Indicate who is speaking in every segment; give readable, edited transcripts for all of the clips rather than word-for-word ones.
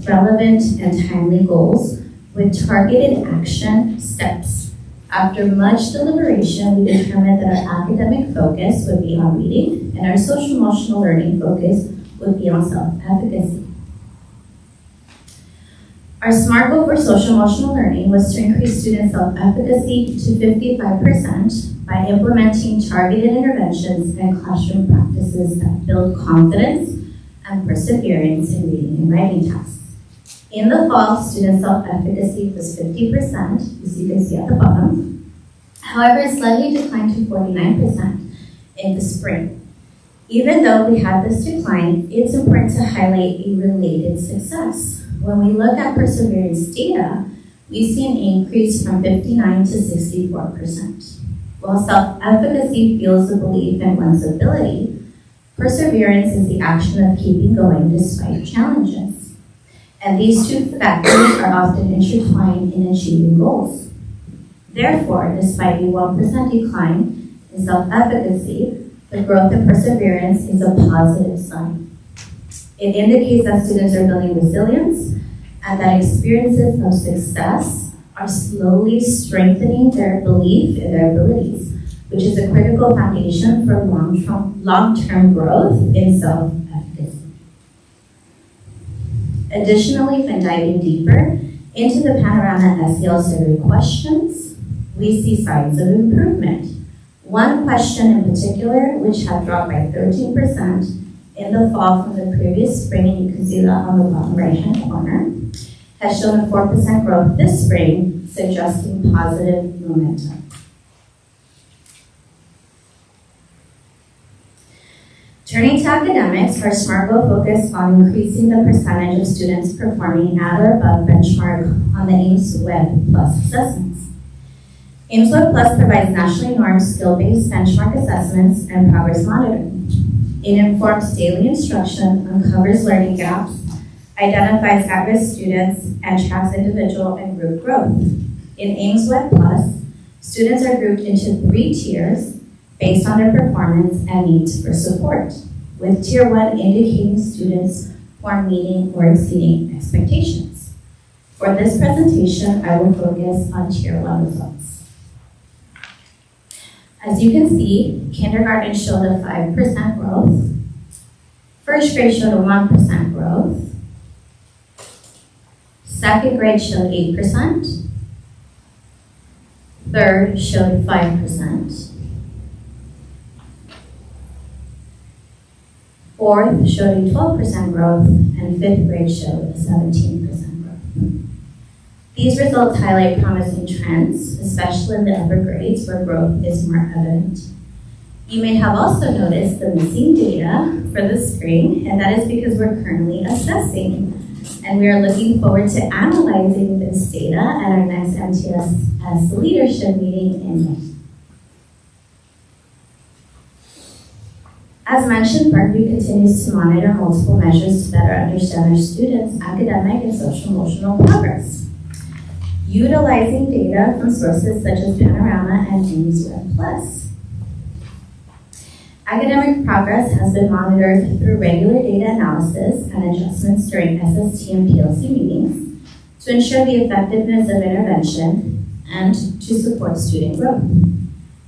Speaker 1: relevant, and timely goals with targeted action steps. After much deliberation, we determined that our academic focus would be on reading and our social-emotional learning focus would be on self-efficacy. Our SMART goal for social-emotional learning was to increase student self-efficacy to 55% by implementing targeted interventions and classroom practices that build confidence and perseverance in reading and writing tasks. In the fall, student self-efficacy was 50%, as you can see at the bottom. However, it slightly declined to 49% in the spring. Even though we had this decline, it's important to highlight a related success. When we look at perseverance data, we see an increase from 59 to 64%. While self-efficacy fuels the belief in one's ability, perseverance is the action of keeping going despite challenges. And these two factors are often intertwined in achieving goals. Therefore, despite a 1% decline in self-efficacy, the growth in perseverance is a positive sign. It indicates that students are building resilience and that experiences of success are slowly strengthening their belief in their abilities, which is a critical foundation for long-term growth in self-efficacy. Additionally, when diving deeper into the Panorama SEL survey questions, we see signs of improvement. One question in particular, which had dropped by 13% in the fall from the previous spring, and you can see that on the bottom right-hand corner, has shown a 4% growth this spring, suggesting positive momentum. Turning to academics, our SMART goal focused on increasing the percentage of students performing at or above benchmark on the Ames Web Plus assessments. Ames Web Plus provides nationally normed skill-based benchmark assessments and progress monitoring. It informs daily instruction, uncovers learning gaps, identifies at-risk students, and tracks individual and group growth. In Ames Web Plus, students are grouped into 3 tiers based on their performance and needs for support, with Tier 1 indicating students who are meeting or exceeding expectations. For this presentation, I will focus on Tier 1 results. As you can see, kindergarten showed a 5% growth, first grade showed a 1% growth, second grade showed 8%, third showed 5%, fourth showed a 12% growth, and fifth grade showed a 17% growth. These results highlight promising trends, especially in the upper grades where growth is more evident. You may have also noticed the missing data for the spring, and that is because we're currently assessing, and we are looking forward to analyzing this data at our next MTSS leadership meeting in May. As mentioned, Berkeley continues to monitor multiple measures to better understand our students' academic and social-emotional progress, utilizing data from sources such as Panorama and Ames Web Plus. Academic progress has been monitored through regular data analysis and adjustments during SST and PLC meetings to ensure the effectiveness of intervention and to support student growth.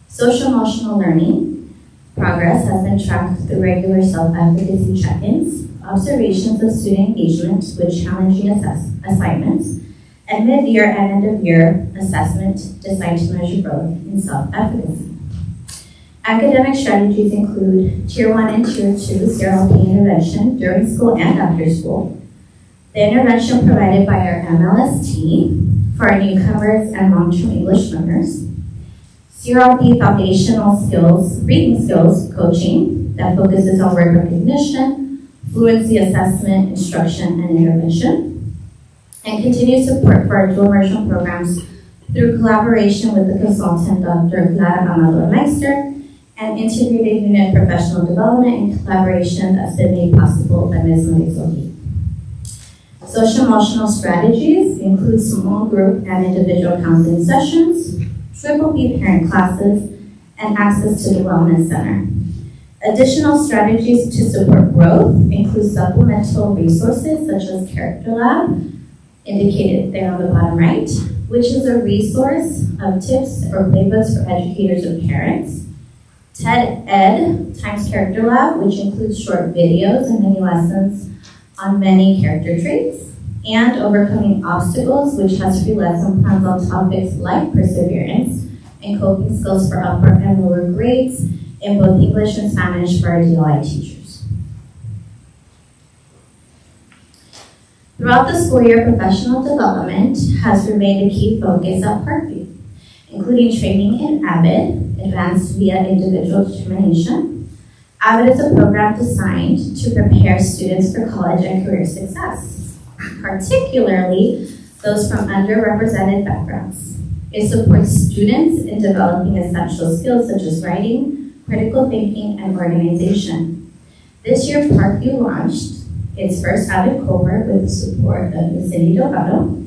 Speaker 1: Social-emotional learning progress has been tracked through regular self-efficacy check-ins, observations of student engagement with challenging assignments, and mid-year and end-of-year assessment designed to measure growth in self-efficacy. Academic strategies include Tier 1 and Tier 2 CRLP intervention during school and after school, the intervention provided by our MLST for our newcomers and long-term English learners, CRLP foundational skills, reading skills coaching that focuses on word recognition, fluency assessment, instruction, and intervention, and continued support for our dual immersion programs through collaboration with the consultant Dr. Clara Amador Meister and integrated unit professional development in collaboration that's been made possible by Ms. Marisohi. Social-emotional strategies include small group and individual counseling sessions, triple B parent classes, and access to the Wellness Center. Additional strategies to support growth include supplemental resources such as Character Lab, indicated there on the bottom right, which is a resource of tips or playbooks for educators and parents. TED Ed times Character Lab, which includes short videos and mini lessons on many character traits, and Overcoming Obstacles, which has free lesson plans on topics like perseverance and coping skills for upper and lower grades in both English and Spanish for our DLI teachers. Throughout the school year, professional development has remained a key focus at Parkview, including training in AVID, Advanced Via Individual Determination. AVID is a program designed to prepare students for college and career success, particularly those from underrepresented backgrounds. It supports students in developing essential skills such as writing, critical thinking, and organization. This year, Parkview launched its first AVID cohort with the support of Ms. Cindy Delgado,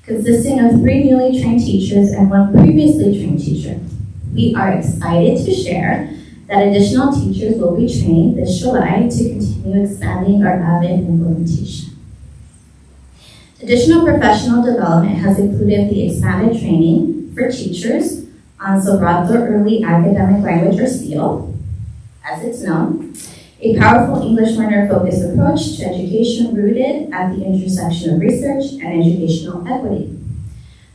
Speaker 1: consisting of 3 newly trained teachers and 1 previously trained teacher. We are excited to share that additional teachers will be trained this July to continue expanding our AVID implementation. Additional professional development has included the expanded training for teachers on Sobrato Early Academic Language, or SEAL, as it's known, a powerful English learner-focused approach to education rooted at the intersection of research and educational equity,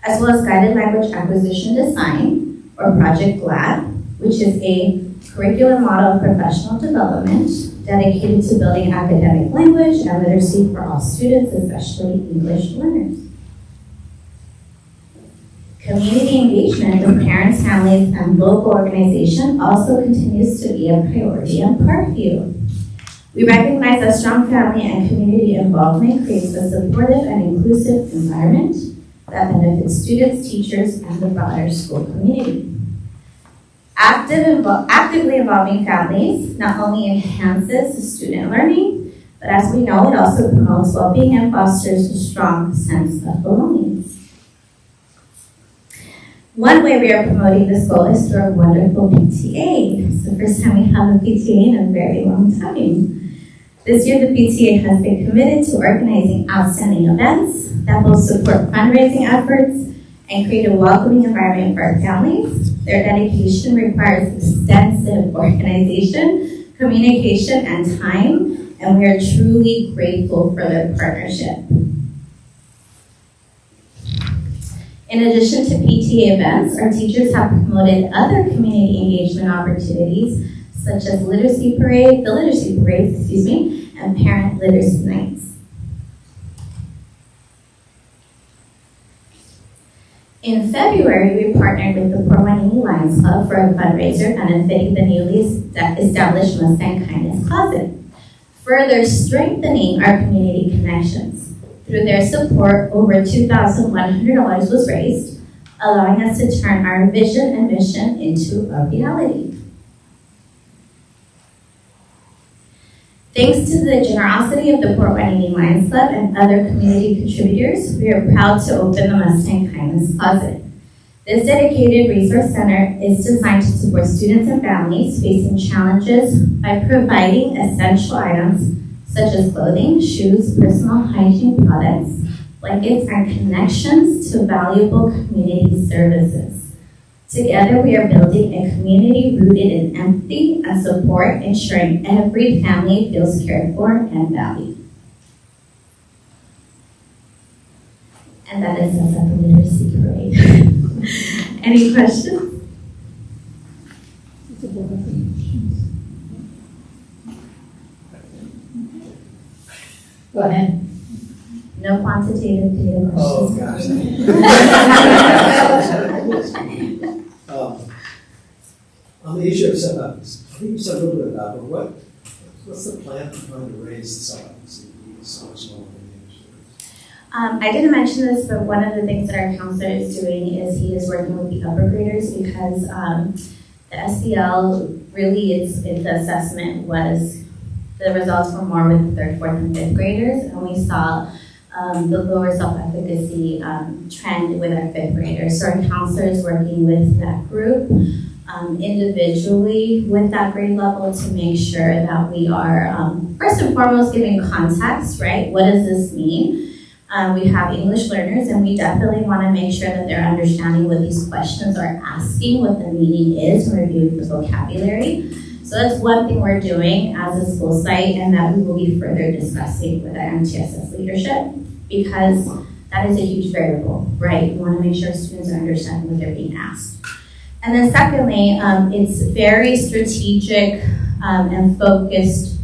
Speaker 1: as well as guided language acquisition design, or Project GLAD, which is a curricular model of professional development dedicated to building academic language and literacy for all students, especially English learners. Community engagement with parents, families, and local organizations also continues to be a priority in Parkview. We recognize that strong family and community involvement creates a supportive and inclusive environment that benefits students, teachers, and the broader school community. Actively involving families not only enhances student learning, but as we know, it also promotes well-being and fosters a strong sense of belonging. One way we are promoting this goal is through our wonderful PTA. It's the first time we have a PTA in a very long time. This year, the PTA has been committed to organizing outstanding events that will support fundraising efforts and create a welcoming environment for our families. Their dedication requires extensive organization, communication, and time, and we are truly grateful for their partnership. In addition to PTA events, our teachers have promoted other community engagement opportunities such as the literacy parades, and parent literacy nights. In February, we partnered with the Port Hueneme Lions Club for a fundraiser benefiting the newly established Mustang Kindness Closet, further strengthening our community connections. Through their support, over $2,100 was raised, allowing us to turn our vision and mission into a reality. Thanks to the generosity of the Port Hueneme Lions Club and other community contributors, we are proud to open the Mustang Kindness Closet. This dedicated resource center is designed to support students and families facing challenges by providing essential items such as clothing, shoes, personal hygiene products, blankets, and connections to valuable community services. Together, we are building a community rooted in empathy and support, ensuring every family feels cared for and valued. And that is us at the Literacy Parade. Any questions?
Speaker 2: Go ahead.
Speaker 1: No quantitative data questions.
Speaker 2: Oh, gosh. On the issue of setups, I think you said a little bit about it, but what's the plan for trying to raise the setups in so much more than
Speaker 1: I didn't mention this, but one of the things that our counselor is doing is he is working with the upper graders because the SEL really its assessment was, the results were more with the 3rd, 4th, and 5th graders, and we saw the lower self-efficacy trend with our 5th graders. So our counselor is working with that group individually with that grade level to make sure that we are, first and foremost, giving context, right? What does this mean? We have English learners, and we definitely want to make sure that they're understanding what these questions are asking, what the meaning is, and reviewing the vocabulary. So that's one thing we're doing as a school site, and that we will be further discussing with our MTSS leadership, because that is a huge variable, right? We want to make sure students are understanding what they're being asked. And then secondly, it's very strategic and focused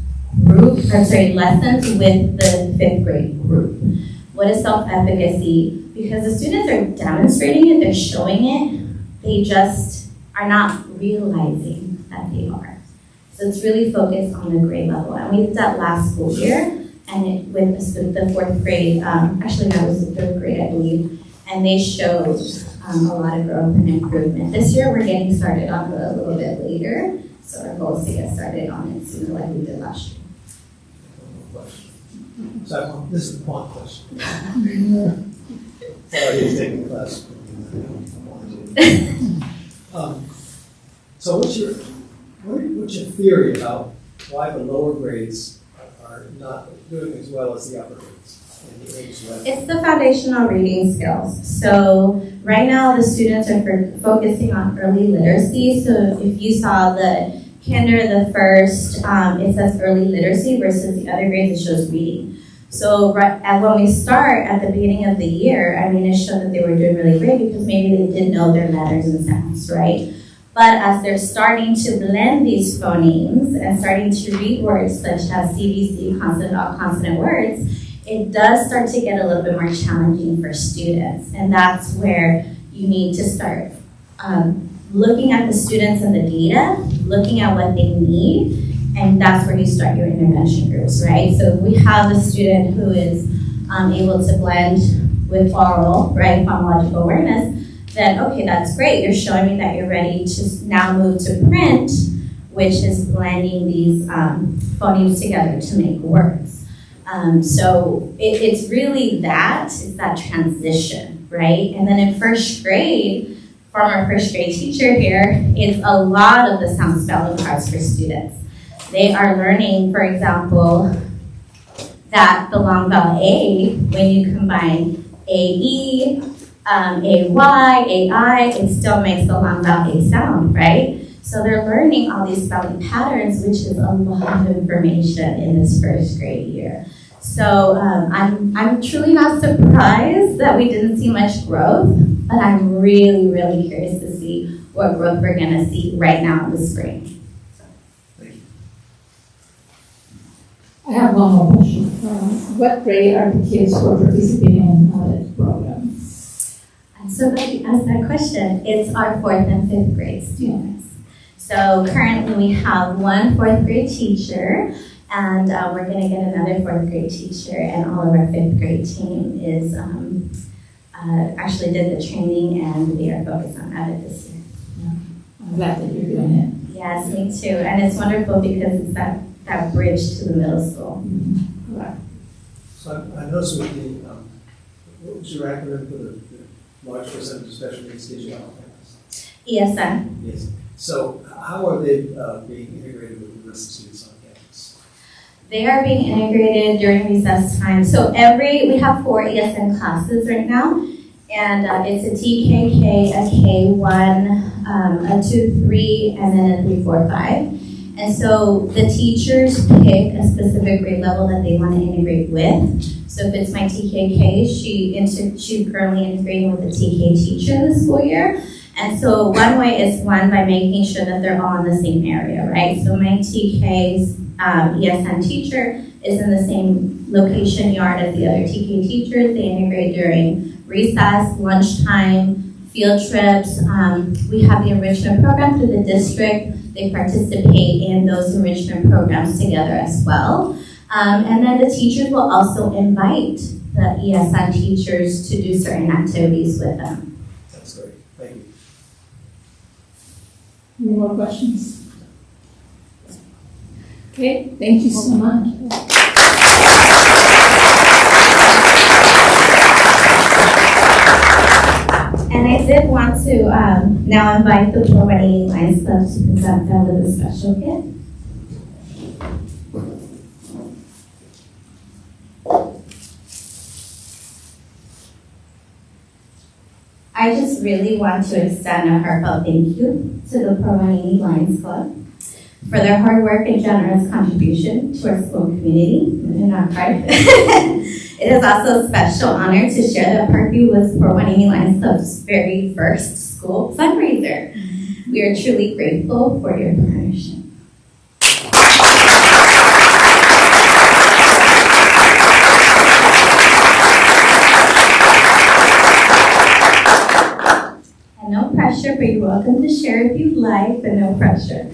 Speaker 1: lessons with the 5th grade group. What is self-efficacy? Because the students are demonstrating it, they're showing it, they just are not realizing that they are. So it's really focused on the grade level. And we did that last school year, and with the 4th grade, actually that was the 3rd grade, I believe, and they showed a lot of growth and improvement. This year we're getting started on it a little bit later, so our goal is to get started on it sooner like we did last year.
Speaker 2: So this is a quant question. Sorry, he's taking class. So what's your theory about why the lower grades are not doing as well as the upper grades in the age level?
Speaker 1: It's the foundational reading skills. So right now the students are focusing on early literacy. So if you saw the kinder, the first, it says early literacy versus the other grades, it shows reading. So when we start at the beginning of the year, I mean, it showed that they were doing really great because maybe they didn't know their letters and sounds, right? But as they're starting to blend these phonemes and starting to read words such as CVC, consonant, all consonant words, it does start to get a little bit more challenging for students. And that's where you need to start looking at the students and the data, looking at what they need, and that's where you start your intervention groups, right? So if we have a student who is able to blend with oral, right, phonological awareness, then okay, that's great. You're showing me that you're ready to now move to print, which is blending these phonemes together to make words. So it's really it's that transition, right? And then in 1st grade, from our 1st grade teacher here, it's a lot of the sound spelling cards for students. They are learning, for example, that the long vowel A, when you combine AE, AY, AI, it still makes the long vowel A sound, right? So they're learning all these spelling patterns, which is a lot of information in this 1st grade year. So I'm truly not surprised that we didn't see much growth, but I'm really, really curious to see what growth we're going to see right now in the spring.
Speaker 3: I have one more question. What grade are the kids who are participating in the program?
Speaker 1: I'm so glad you asked that question. It's our 4th and 5th grade students. So currently we have one 4th grade teacher, and we're going to get another 4th grade teacher, and all of our 5th grade team is actually did the training, and they are focused on that this year.
Speaker 3: Yeah. I'm glad that you're doing it.
Speaker 1: Yes, me too. And it's wonderful because it's that bridge to the middle school.
Speaker 3: Mm-hmm. Right.
Speaker 2: So I noticed with the, what was your acronym for the large percentage of special needs kids on campus?
Speaker 1: ESN.
Speaker 2: Yes. So how are they being integrated with the rest of students on campus?
Speaker 1: They are being integrated during recess time. So we have 4 ESN classes right now, and it's a TKK, a K1, a 2, 3, and then a 3, 4, 5. And so the teachers pick a specific grade level that they want to integrate with. So if it's my TKK, she's currently integrating with the TK teacher this school year. And so one way is by making sure that they're all in the same area, right? So my TK's ESN teacher is in the same location yard as the other TK teachers. They integrate during recess, lunchtime, field trips. We have the enrichment program through the district. They participate in those enrichment programs together as well. And then the teachers will also invite the ESN teachers to do certain activities with them.
Speaker 2: That's great. Thank you.
Speaker 3: Any more questions? Okay, thank you so much.
Speaker 1: And I did want to now invite the Pro 180 Lions Club to present them with a special gift. I just really want to extend a heartfelt thank you to the Pro 180 Lions Club for their hard work and generous contribution to our school community and our card. It is also a special honor to share that Parkview was Pro 180 Lions Club's very first school fundraiser. We are truly grateful for your partnership. And no pressure, but you're welcome to share if you'd like, but no pressure.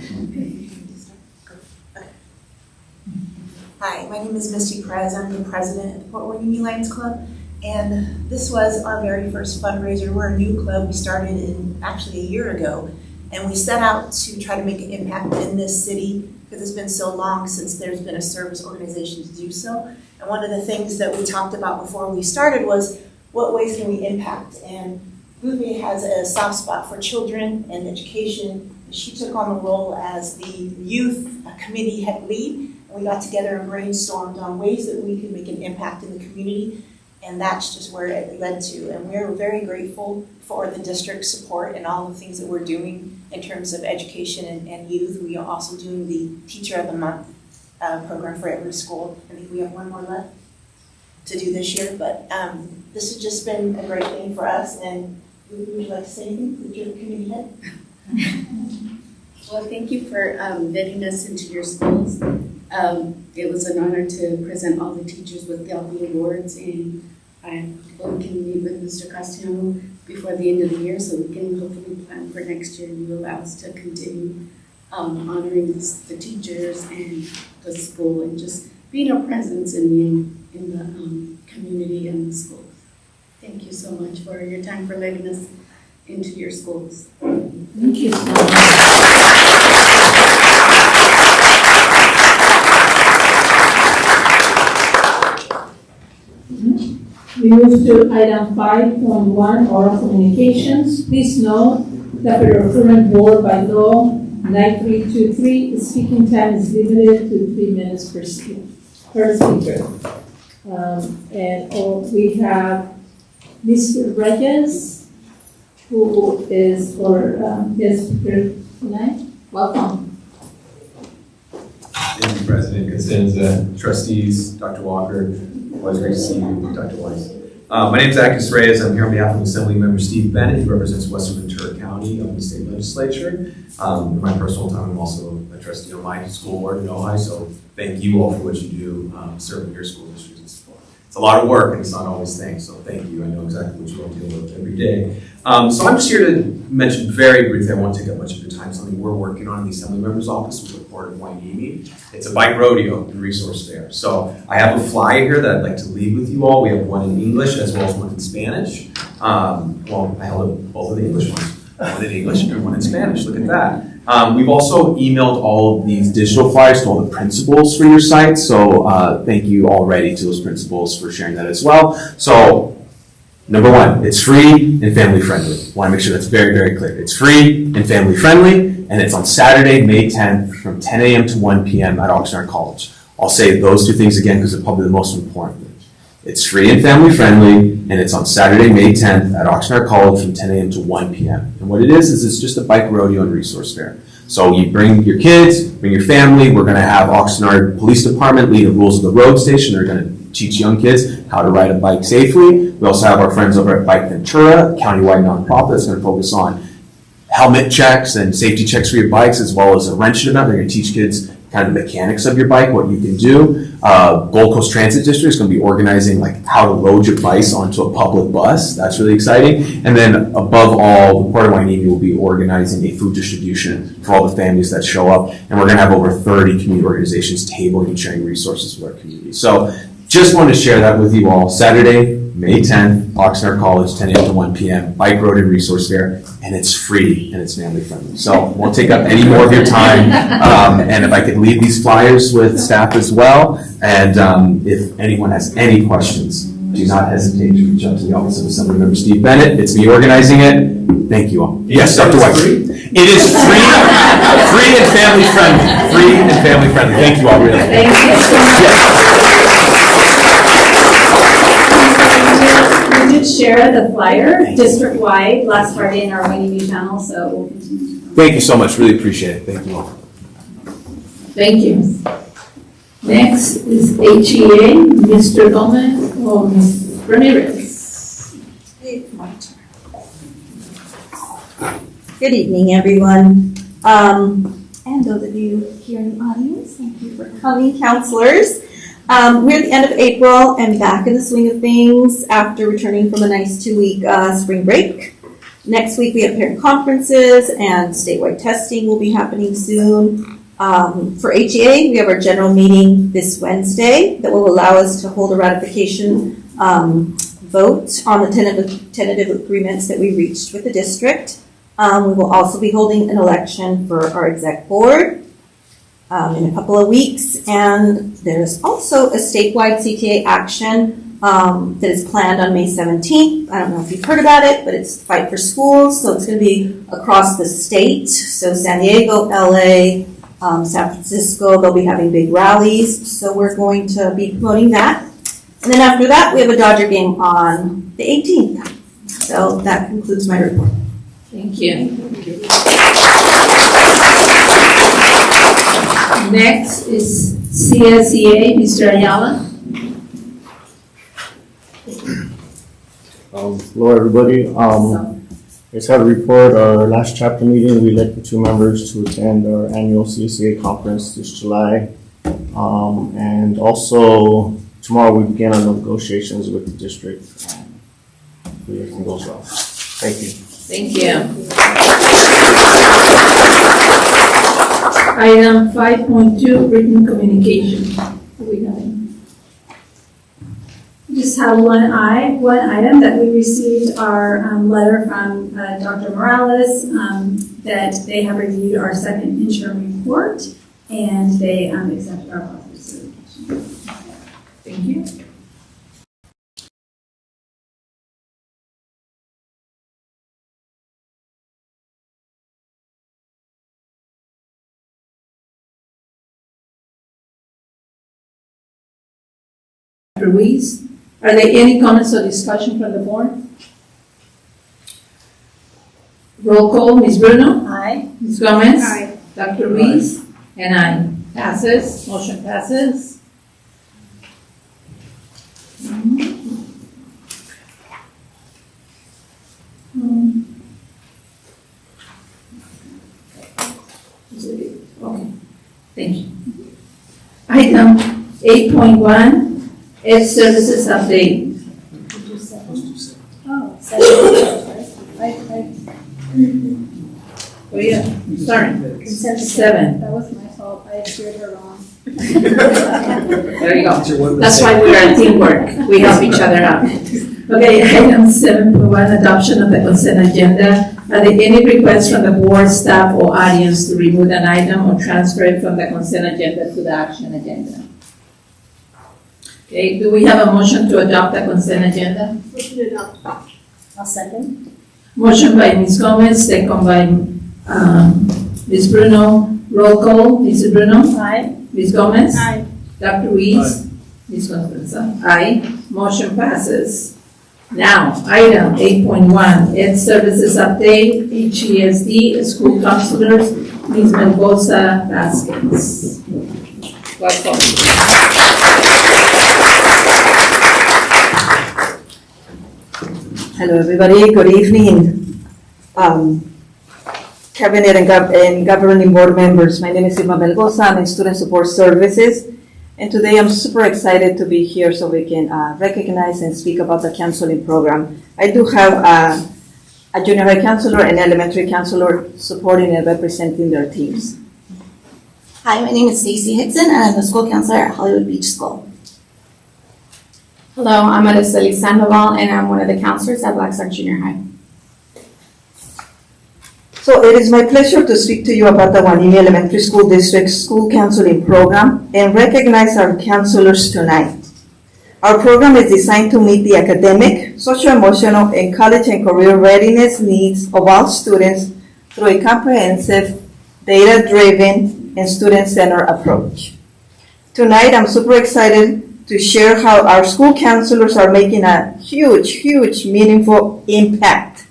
Speaker 4: Hi, my name is Misty Perez. I'm the president of the Port Hueneme Lions Club, and this was our very first fundraiser. We're a new club. We started actually a year ago, and we set out to try to make an impact in this city because it's been so long since there's been a service organization to do so. And one of the things that we talked about before we started was what ways can we impact? And Ruby has a soft spot for children and education. She took on the role as the youth committee head lead. We got together and brainstormed on ways that we could make an impact in the community, and that's just where it led to. And we're very grateful for the district's support and all the things that we're doing in terms of education and youth. We are also doing the Teacher of the Month program for every school. I think we have one more left to do this year, but this has just been a great thing for us. And would you like to say anything to your community head?
Speaker 5: Well, thank you for vetting us into your schools. It was an honor to present all the teachers with all the awards, and I hope we can meet with Mr. Castellano before the end of the year so we can hopefully plan for next year and you allow us to continue honoring the teachers and the school and just being a presence in the community and the schools. Thank you so much for your time, for letting us into your schools.
Speaker 3: Thank you so much. We move to item 5.1, oral communications. Please note that for the recruitment board by law 9323, the speaking time is limited to 3 minutes per speaker. We have Mr. Reyes, who is for guest speaker tonight. Welcome.
Speaker 6: Thank you, President Costanza, trustees, Dr. Walker. Always great to see you, Dr. Weiss. My name is Akis Reyes. I'm here on behalf of Assembly Member Steve Bennett, who represents Western Ventura County of the state legislature. In my personal time, I'm also a trustee on my school board in Ojai, so thank you all for what you do serving your school districts. It's a lot of work and it's not always thanks, so thank you. I know exactly what you all deal with every day. So I'm just here to mention very briefly, I won't take up much of your time, something we're working on in the Assembly Member's Office with the Port of Hueneme. It's a bike rodeo and resource fair. So I have a flyer here that I'd like to leave with you all. We have one in English as well as one in Spanish. Well, I held up both of the English ones. One in English and one in Spanish. Look at that. We've also emailed all of these digital flyers to all the principals for your site. So thank you already to those principals for sharing that as well. So number one, it's free and family friendly. I want to make sure that's very, very clear. It's free and family friendly, and it's on Saturday, May 10th from 10 a.m. to 1 p.m. at Oxnard College. I'll say those two things again because they're probably the most important. It's free and family friendly, and it's on Saturday, May 10th at Oxnard College from 10 a.m. to 1 p.m. And what it is it's just a bike rodeo and resource fair. So you bring your kids, bring your family. We're going to have Oxnard Police Department lead the rules of the road station. They're going to teach young kids how to ride a bike safely. We also have our friends over at Bike Ventura, a countywide nonprofit that's going to focus on helmet checks and safety checks for your bikes, as well as a wrench event. They're going to teach kids kind of the mechanics of your bike, what you can do. Gold Coast Transit District is going to be organizing like how to load your bikes onto a public bus. That's really exciting. And then above all, the Port of Hueneme will be organizing a food distribution for all the families that show up. And we're going to have over 30 community organizations tabling and sharing resources with our community. So just wanted to share that with you all. Saturday, May 10th, Oxnard College, 10 a.m. to 1 p.m. Bike Road and Resource Fair, and it's free and it's family friendly. So won't take up any more of your time. And if I could leave these flyers with staff as well, and if anyone has any questions, do not hesitate to reach out to the Office of Assemblymember Steve Bennett. It's me organizing it. Thank you all. Yes, Dr. White. It is free and family friendly. Free and family friendly. Thank you all, really.
Speaker 3: Thank you so much. We did share the flyer district-wide last Friday in our Winnie View channel, so we'll continue.
Speaker 6: Thank you so much. Really appreciate it. Thank you all.
Speaker 3: Thank you. Next is HEA, Mr. Gomez or Ms. Ramirez.
Speaker 7: Good evening, everyone. And those of you here in the audience, thank you for coming, counselors. We're at the end of April and back in the swing of things after returning from a nice 2-week spring break. Next week we have parent conferences and statewide testing will be happening soon. For HEA, we have our general meeting this Wednesday that will allow us to hold a ratification vote on the tentative agreements that we reached with the district. We will also be holding an election for our exec board in a couple of weeks. And there's also a statewide CTA action that is planned on May 17th. I don't know if you've heard about it, but it's Fight for Schools. So it's going to be across the state. So San Diego, LA, San Francisco, they'll be having big rallies. So we're going to be promoting that. And then after that, we have a Dodger game on the 18th. So that concludes my report.
Speaker 3: Thank you. Next is CSEA, Mr. Ayala.
Speaker 8: Hello, everybody. Just had a report. Our last chapter meeting, we elected 2 members to attend our annual CSEA conference this July. And also, tomorrow we begin our negotiations with the district. Hopefully everything goes well. Thank you.
Speaker 3: Thank you. Item 5.2, written communication. Do we have any?
Speaker 9: We just have one item that we received our letter from Dr. Morales that they have reviewed our second interim report and they accepted our positive certification.
Speaker 3: Thank you. Ruiz, are there any comments or discussion from the board? Roll call, Ms. Bruno?
Speaker 7: Aye.
Speaker 3: Ms. Gomez?
Speaker 9: Aye.
Speaker 3: Dr. Ruiz? And I. Passes, motion passes. Okay, thank you. Item 8.1, Ed Services Update.
Speaker 9: Oh,
Speaker 3: Oh, yeah, sorry.
Speaker 9: Consent
Speaker 3: 7.
Speaker 9: That was my fault. I steered her wrong.
Speaker 3: There you go. That's why we are teamwork. We help each other out. Okay, item 7.1, adoption of the consent agenda. Are there any requests from the board, staff, or audience to remove an item or transfer it from the consent agenda to the action agenda? Okay, do we have a motion to adopt the consent agenda?
Speaker 9: I'll second.
Speaker 3: Motion by Ms. Gomez, second by Ms. Bruno. Roll call, Ms. Bruno?
Speaker 9: Aye.
Speaker 3: Ms. Gomez?
Speaker 9: Aye.
Speaker 3: Dr. Ruiz? Ms. Constanza? Aye. Motion passes. Now, item 8.1, Ed Services Update, HESD, School Counselors, Ms. Mendoza Vasquez. Welcome.
Speaker 7: Hello, everybody. Good evening. Cabinet and governing board members. My name is Irma Mendoza. I'm in Student Support Services. And today I'm super excited to be here so we can recognize and speak about the counseling program. I do have a junior high counselor and elementary counselor supporting and representing their teams.
Speaker 10: Hi, my name is Stacey Hickson, and I'm the school counselor at Hollywood Beach School. Hello, I'm Araceli Sandoval, and I'm one of the counselors at Blackstar Junior High.
Speaker 7: So it is my pleasure to speak to you about the Wanini Elementary School District School Counseling Program and recognize our counselors tonight. Our program is designed to meet the academic, social-emotional, and college and career readiness needs of all students through a comprehensive, data-driven, and student-centered approach. Tonight, I'm super excited to share how our school counselors are making a huge, meaningful impact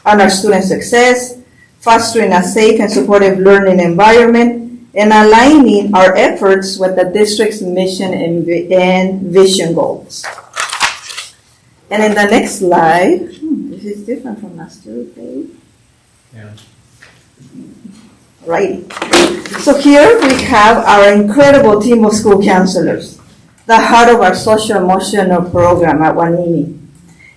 Speaker 7: on our student success, fostering a safe and supportive learning environment, and aligning our efforts with the district's mission and vision goals. And in the next slide, this is different from last year, okay?
Speaker 6: Yeah.
Speaker 7: Right. So here we have our incredible team of school counselors, the heart of our social-emotional program at Huanimi.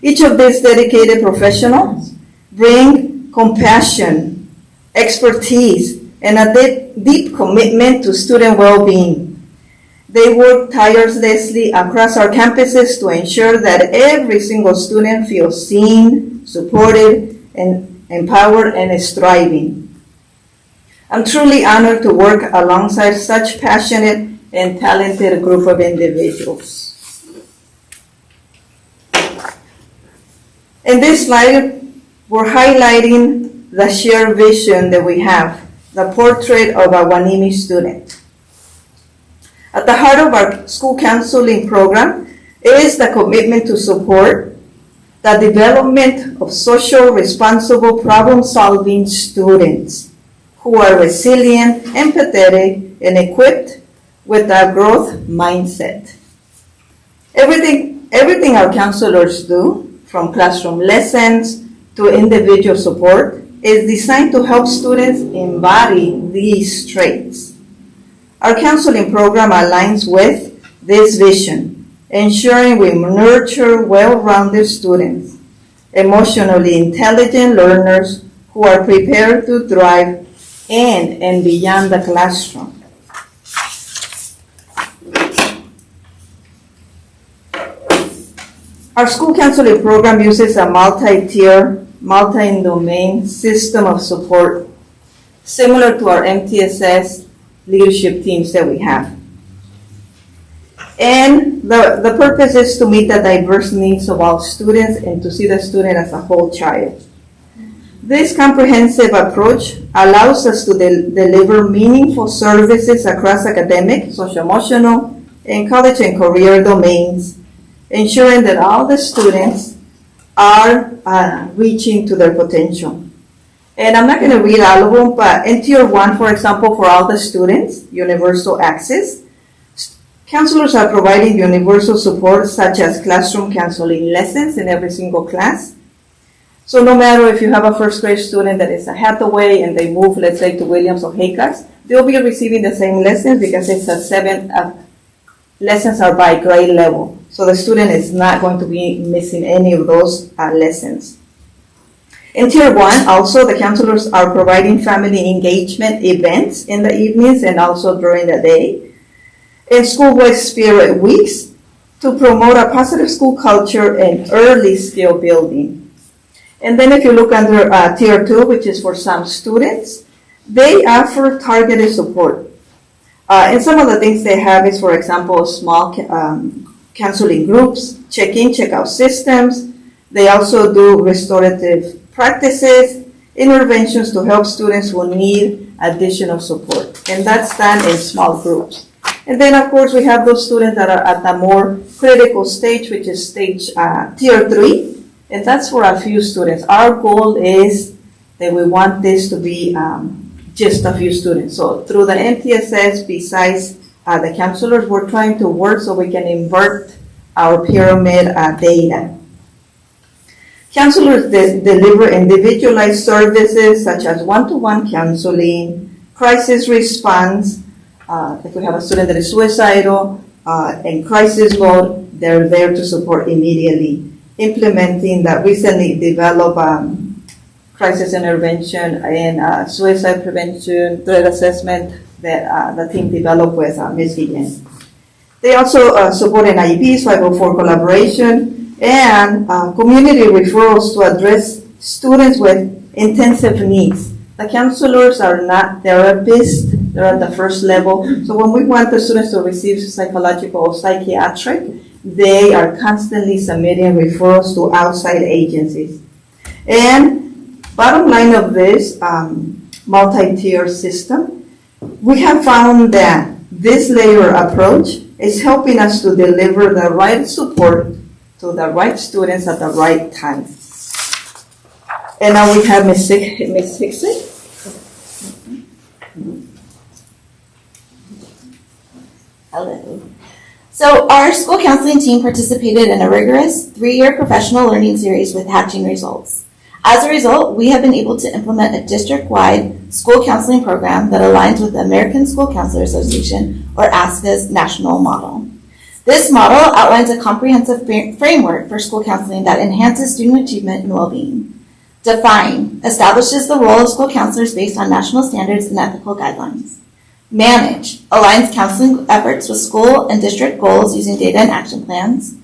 Speaker 7: Each of these dedicated professionals bring compassion, expertise, and a deep commitment to student well-being. They work tirelessly across our campuses to ensure that every single student feels seen, supported, and empowered, and is thriving. I'm truly honored to work alongside such passionate and talented group of individuals. In this slide, we're highlighting the shared vision that we have, the portrait of a Huanimi student. At the heart of our school counseling program is the commitment to support the development of social, responsible, problem-solving students who are resilient, empathetic, and equipped with a growth mindset. Everything our counselors do, from classroom lessons to individual support, is designed to help students embody these traits. Our counseling program aligns with this vision, ensuring we nurture well-rounded students, emotionally intelligent learners who are prepared to thrive in and beyond the classroom. Our school counseling program uses a multi-tier, multi-domain system of support, similar to our MTSS leadership teams that we have. And the purpose is to meet the diverse needs of all students and to see the student as a whole child. This comprehensive approach allows us to deliver meaningful services across academic, social-emotional, and college and career domains, ensuring that all the students are reaching to their potential. And I'm not going to read all of them, but in Tier 1, for example, for all the students, universal access, counselors are providing universal support such as classroom counseling lessons in every single class. So no matter if you have a first grade student that is a Hathaway and they move, let's say, to Williams or Haycox, they'll be receiving the same lessons because it's lessons are by grade level. So the student is not going to be missing any of those lessons. In Tier 1, also, the counselors are providing family engagement events in the evenings and also during the day. In School-wide Spirit Weeks to promote a positive school culture and early skill building. And then if you look under Tier 2, which is for some students, they offer targeted support. And some of the things they have is, for example, small counseling groups, check-in, check-out systems. They also do restorative practices, interventions to help students who need additional support. And that's done in small groups. And then, of course, we have those students that are at the more critical stage, which is stage Tier 3. And that's for a few students. Our goal is that we want this to be just a few students. So through the MTSS, besides the counselors, we're trying to work so we can invert our pyramid data. Counselors deliver individualized services such as one-to-one counseling, crisis response. If we have a student that is suicidal, in crisis mode, they're there to support immediately. Implementing the recently developed crisis intervention and suicide prevention threat assessment that the team developed with Ms. Guillen. They also support an IEP, 504 collaboration, and community referrals to address students with intensive needs. The counselors are not therapists, they're at the first level. So when we want the students to receive psychological or psychiatric They are constantly submitting referrals to outside agencies. And bottom line of this multi-tier system, we have found that this layer approach is helping us to deliver the right support to the right students at the right time. And now we have Ms. Hickson.
Speaker 10: Hello. So our school counseling team participated in a rigorous 3-year professional learning series with hatching results. As a result, we have been able to implement a district-wide school counseling program that aligns with the American School Counselor Association, or ASCA's national model. This model outlines a comprehensive framework for school counseling that enhances student achievement and well-being. Define establishes the role of school counselors based on national standards and ethical guidelines. Manage aligns counseling efforts with school and district goals using data and action plans.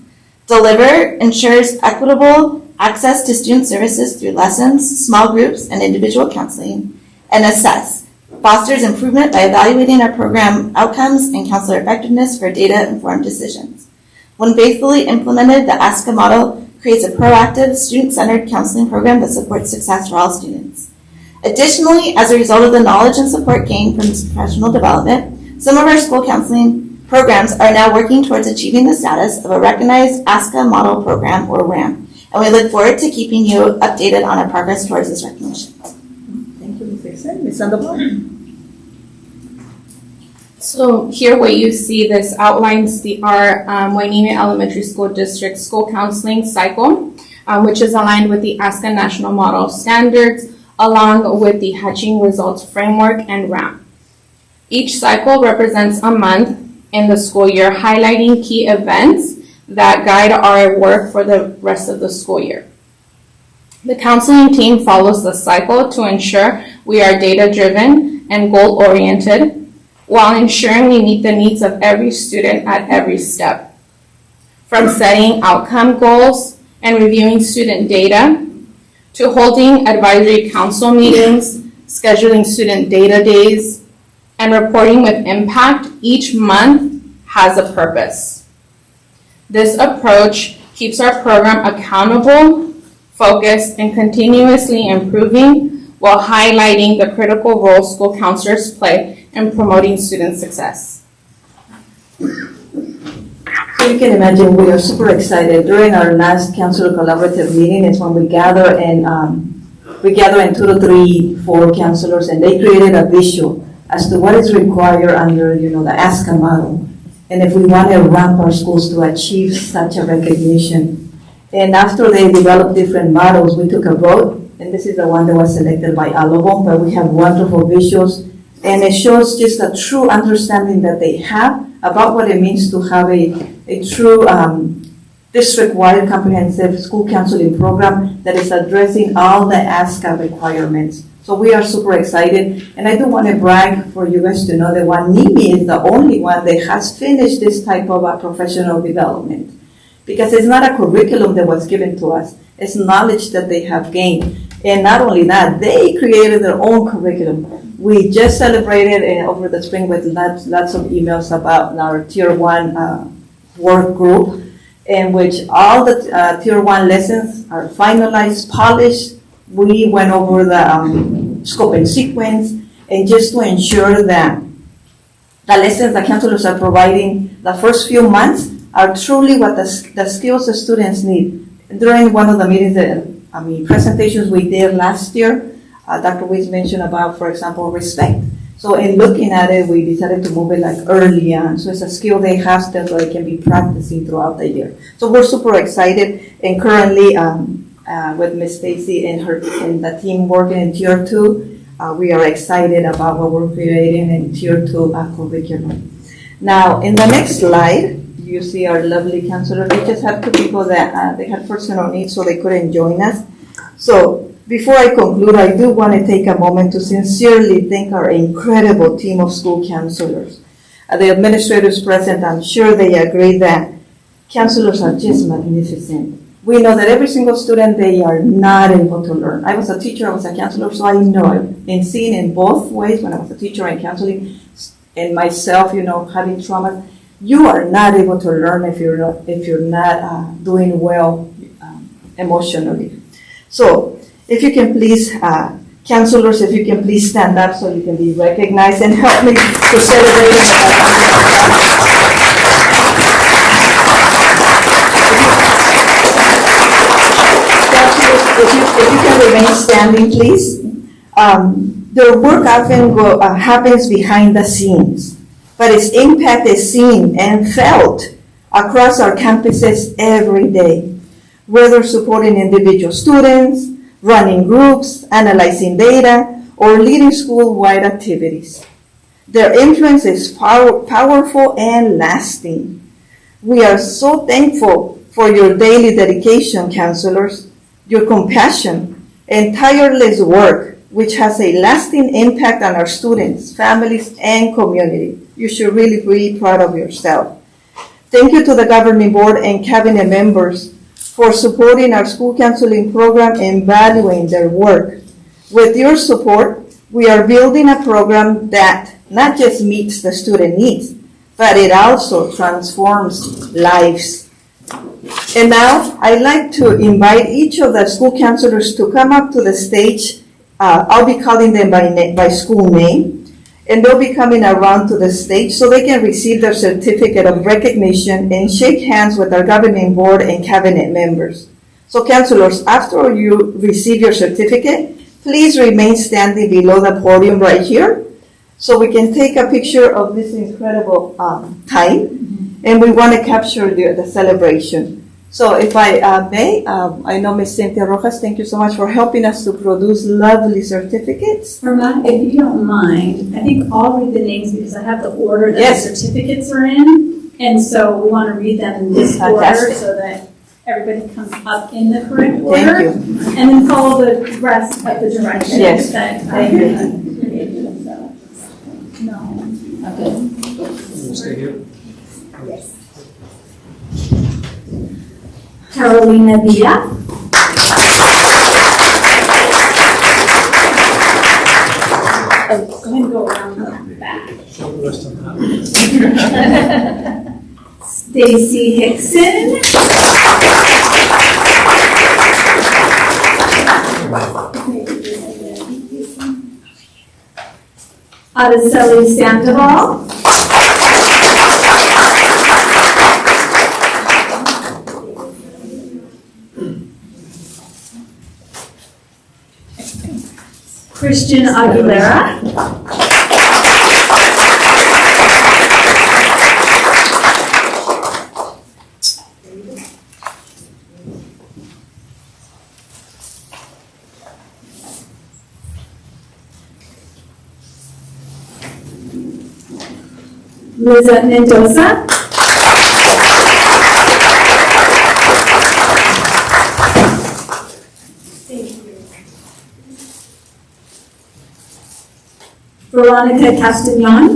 Speaker 10: Deliver ensures equitable access to student services through lessons, small groups, and individual counseling. And assess fosters improvement by evaluating our program outcomes and counselor effectiveness for data-informed decisions. When faithfully implemented, the ASCA model creates a proactive, student-centered counseling program that supports success for all students. Additionally, as a result of the knowledge and support gained from this professional development, some of our school counseling programs are now working towards achieving the status of a recognized ASCA model program, or RAM, and we look forward to keeping you updated on our progress towards this recognition.
Speaker 7: Thank you, Ms. Hickson. Ms. Sandoval?
Speaker 10: So here what you see, this outlines our Wainimi Elementary School District school counseling cycle, which is aligned with the ASCA National Model Standards, along with the Hatching Results Framework and RAM. Each cycle represents a month in the school year, highlighting key events that guide our work for the rest of the school year. The counseling team follows the cycle to ensure we are data-driven and goal-oriented, while ensuring we meet the needs of every student at every step. From setting outcome goals and reviewing student data, to holding advisory council meetings, scheduling student data days, and reporting with impact, each month has a purpose. This approach keeps our program accountable, focused, and continuously improving, while highlighting the critical role school counselors play in promoting student success.
Speaker 7: So you can imagine we are super excited. During our last council collaborative meeting is when we gather in 2 to 3, 4 counselors, and they created a visual as to what is required under the ASCA model, and if we want to ramp our schools to achieve such a recognition. And after they developed different models, we took a vote, and this is the one that was selected by all of them, but we have wonderful visuals, and it shows just a true understanding that they have about what it means to have a true district-wide comprehensive school counseling program that is addressing all the ASCA requirements. So we are super excited, and I do want to brag for you guys to know that Wainimi is the only one that has finished this type of a professional development, because it's not a curriculum that was given to us, it's knowledge that they have gained. And not only that, they created their own curriculum. We just celebrated over the spring with lots of emails about our Tier 1 work group, in which all the Tier 1 lessons are finalized, polished. We went over the scope and sequence, and just to ensure that the lessons the counselors are providing the first few months are truly what the skills the students need. During one of the meetings, presentations we did last year, Dr. Weiss mentioned about, for example, respect. So in looking at it, we decided to move it like early on. So it's a skill they have that they can be practicing throughout the year. So we're super excited, and currently with Ms. Stacy and the team working in Tier 2, we are excited about what we're creating in Tier 2 curriculum. Now, in the next slide, you see our lovely counselor. We just have 2 people that they had personal needs, so they couldn't join us. So before I conclude, I do want to take a moment to sincerely thank our incredible team of school counselors. The administrators present, I'm sure they agree that counselors are just magnificent. We know that every single student, they are not able to learn. I was a teacher, I was a counselor, so I know it. And seeing in both ways, when I was a teacher and counseling, and myself, having trauma,
Speaker 11: you are not able to learn if you're not doing well emotionally. So if you can please, counselors, if you can please stand up so you can be recognized and help me to celebrate. If you can remain standing, please. Their work often happens behind the scenes, but its impact is seen and felt across our campuses every day, whether supporting individual students, running groups, analyzing data, or leading school-wide activities. Their influence is powerful and lasting. We are so thankful for your daily dedication, counselors, your compassion, and tireless work, which has a lasting impact on our students, families, and community. You should really be proud of yourself. Thank you to the governing board and cabinet members for supporting our school counseling program and valuing their work. With your support, we are building a program that not just meets the student needs, but it also transforms lives. And now, I'd like to invite each of the school counselors to come up to the stage. I'll be calling them by school name, and they'll be coming around to the stage so they can receive their certificate of recognition and shake hands with our governing board and cabinet members. So counselors, after you receive your certificate, please remain standing below the podium right here so we can take a picture of this incredible time, and we want to capture the celebration. So if I may, I know Ms. Cynthia Rojas, thank you so much for helping us to produce lovely certificates.
Speaker 9: Irma, if you don't mind, I think I'll read the names because I have the order that
Speaker 11: Yes.
Speaker 9: the certificates are in. And so we want to read them in this order
Speaker 11: Fantastic.
Speaker 9: so that everybody comes up in the correct order.
Speaker 11: Thank you.
Speaker 9: And then follow the rest of the directions
Speaker 11: Yes.
Speaker 9: that I gave you. So, no.
Speaker 2: We'll stay here.
Speaker 9: Carolina Villa. Oh, go ahead and go around the back.
Speaker 2: Show the rest of that.
Speaker 9: Stacy Hickson. Araceli Sandoval. Christian Aguilera. Lizette Mendoza. Veronica Castellon.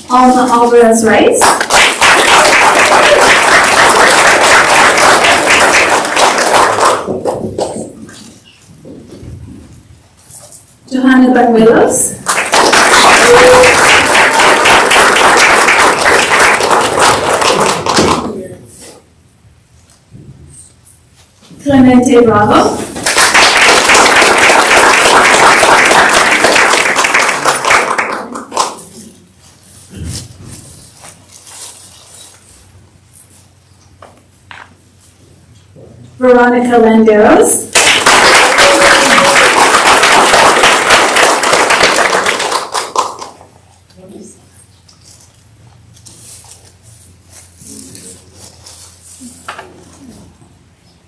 Speaker 9: Alma Alvarez Rice. Johanna Banuelos. Clemente Bravo. Veronica Landeros.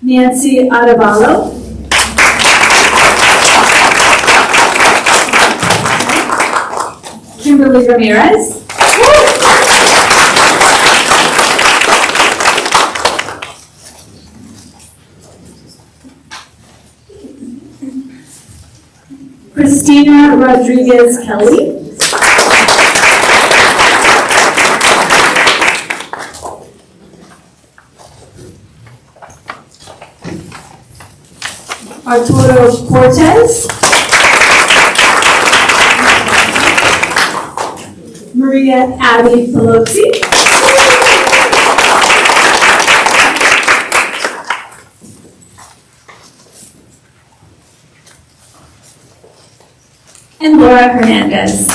Speaker 9: Nancy Arevalo. Kimberly Ramirez. Christina Rodriguez Kelly. Arturo Cortez. Maria Abby Pelosi. And Laura Hernandez.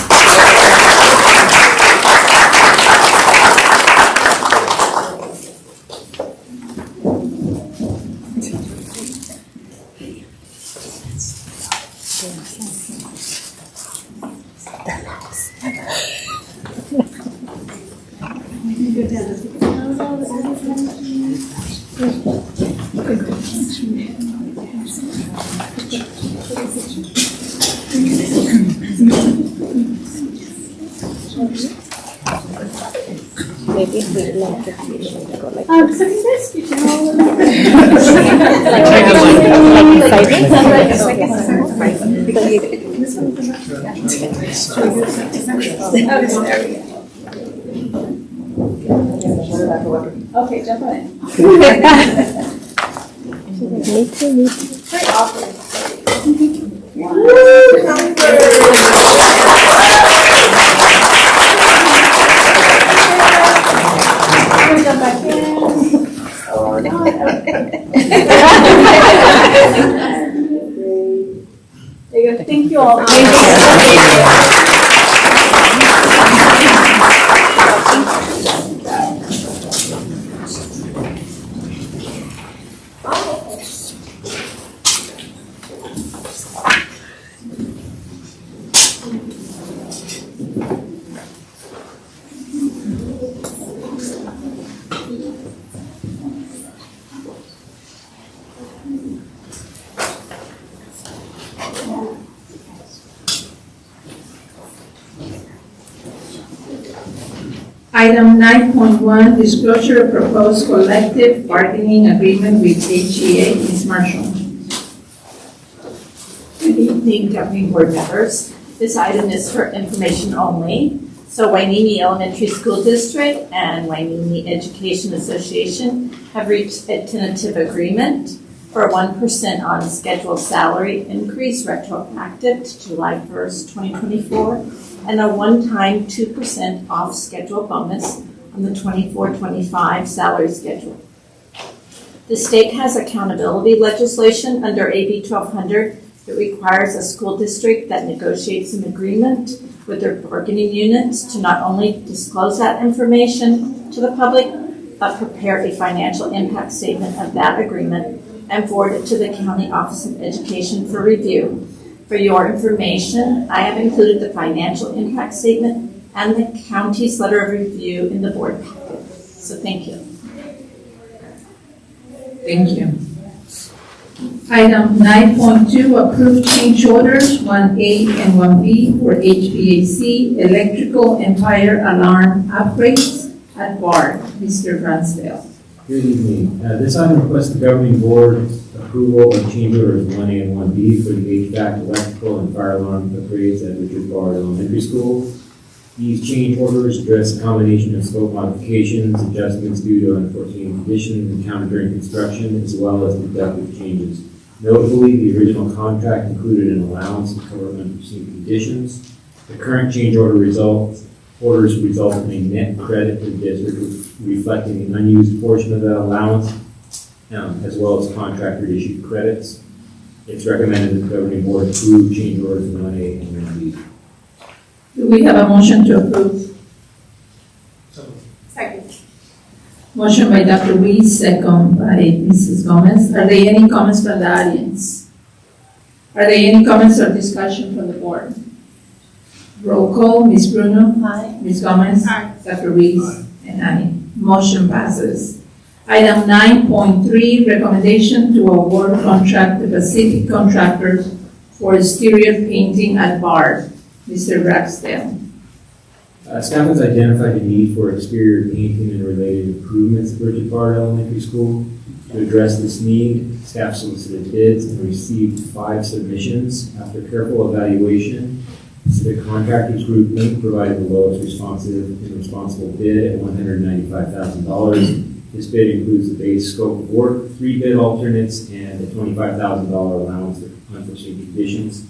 Speaker 9: Okay, jump on in. There you go. Thank you all. Item 9.1, disclosure of proposed collective bargaining agreement with HEA. Ms. Marshall.
Speaker 12: Good evening, governing board members. This item is for information only. So Wainini Elementary School District and Wainini Education Association have reached a tentative agreement for a 1% on scheduled salary increase retroactive to July 1st, 2024, and a one-time 2% off schedule bonus on the 24-25 salary schedule. The state has accountability legislation under AB 1200 that requires a school district that negotiates an agreement with their bargaining units to not only disclose that information to the public, but prepare a financial impact statement of that agreement and forward it to the County Office of Education for review. For your information, I have included the financial impact statement and the county's letter of review in the board packet. So thank you.
Speaker 3: Thank you. Item 9.2, approve change orders 1A and 1B for HVAC, electrical and fire alarm upgrades at BART. Mr. Ransdale.
Speaker 13: Good evening. This item requests the governing board's approval of change orders 1A and 1B for the HVAC, electrical, and fire alarm upgrades at Richard Bard Elementary School. These change orders address a combination of scope modifications, adjustments due to unforeseen conditions encountered during construction, as well as deductive changes. Notably, the original contract included an allowance to cover unforeseen conditions. The current change orders result in a net credit to the district, reflecting an unused portion of that allowance, as well as contractor-issued credits. It's recommended that the governing board approve change orders 1A and 1B.
Speaker 3: Do we have a motion to approve?
Speaker 4: Second.
Speaker 3: Motion by Dr. Weiss, second by Mrs. Gomez. Are there any comments from the audience? Are there any comments or discussion from the board? Roll call, Ms. Bruno.
Speaker 4: Aye.
Speaker 3: Ms. Gomez.
Speaker 4: Aye.
Speaker 3: Dr. Weiss. And aye. Motion passes. Item 9.3, recommendation to award contract to Pacific Contractors for exterior painting at BART. Mr. Ragsdale.
Speaker 13: Staff has identified the need for exterior painting and related improvements at Richard Bard Elementary School. To address this need, staff solicited bids and received 5 submissions. After careful evaluation, Pacific Contractors Group Inc. provided the lowest responsible bid at $195,000. This bid includes the base scope of work, 3 bid alternates, and a $25,000 allowance for unforeseen conditions.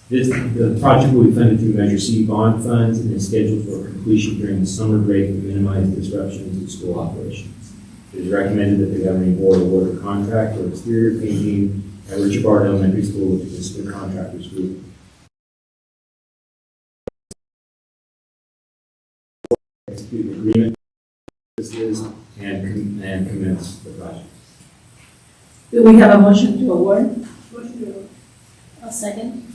Speaker 13: The project will be funded through Measure C bond funds and is scheduled for completion during the summer break to minimize disruptions in school operations. It is recommended that the governing board award a contract for exterior painting at Richard Bard Elementary School to the contractors group. Execute the agreement and commence the project.
Speaker 3: Do we have a motion to award?
Speaker 5: I'll second.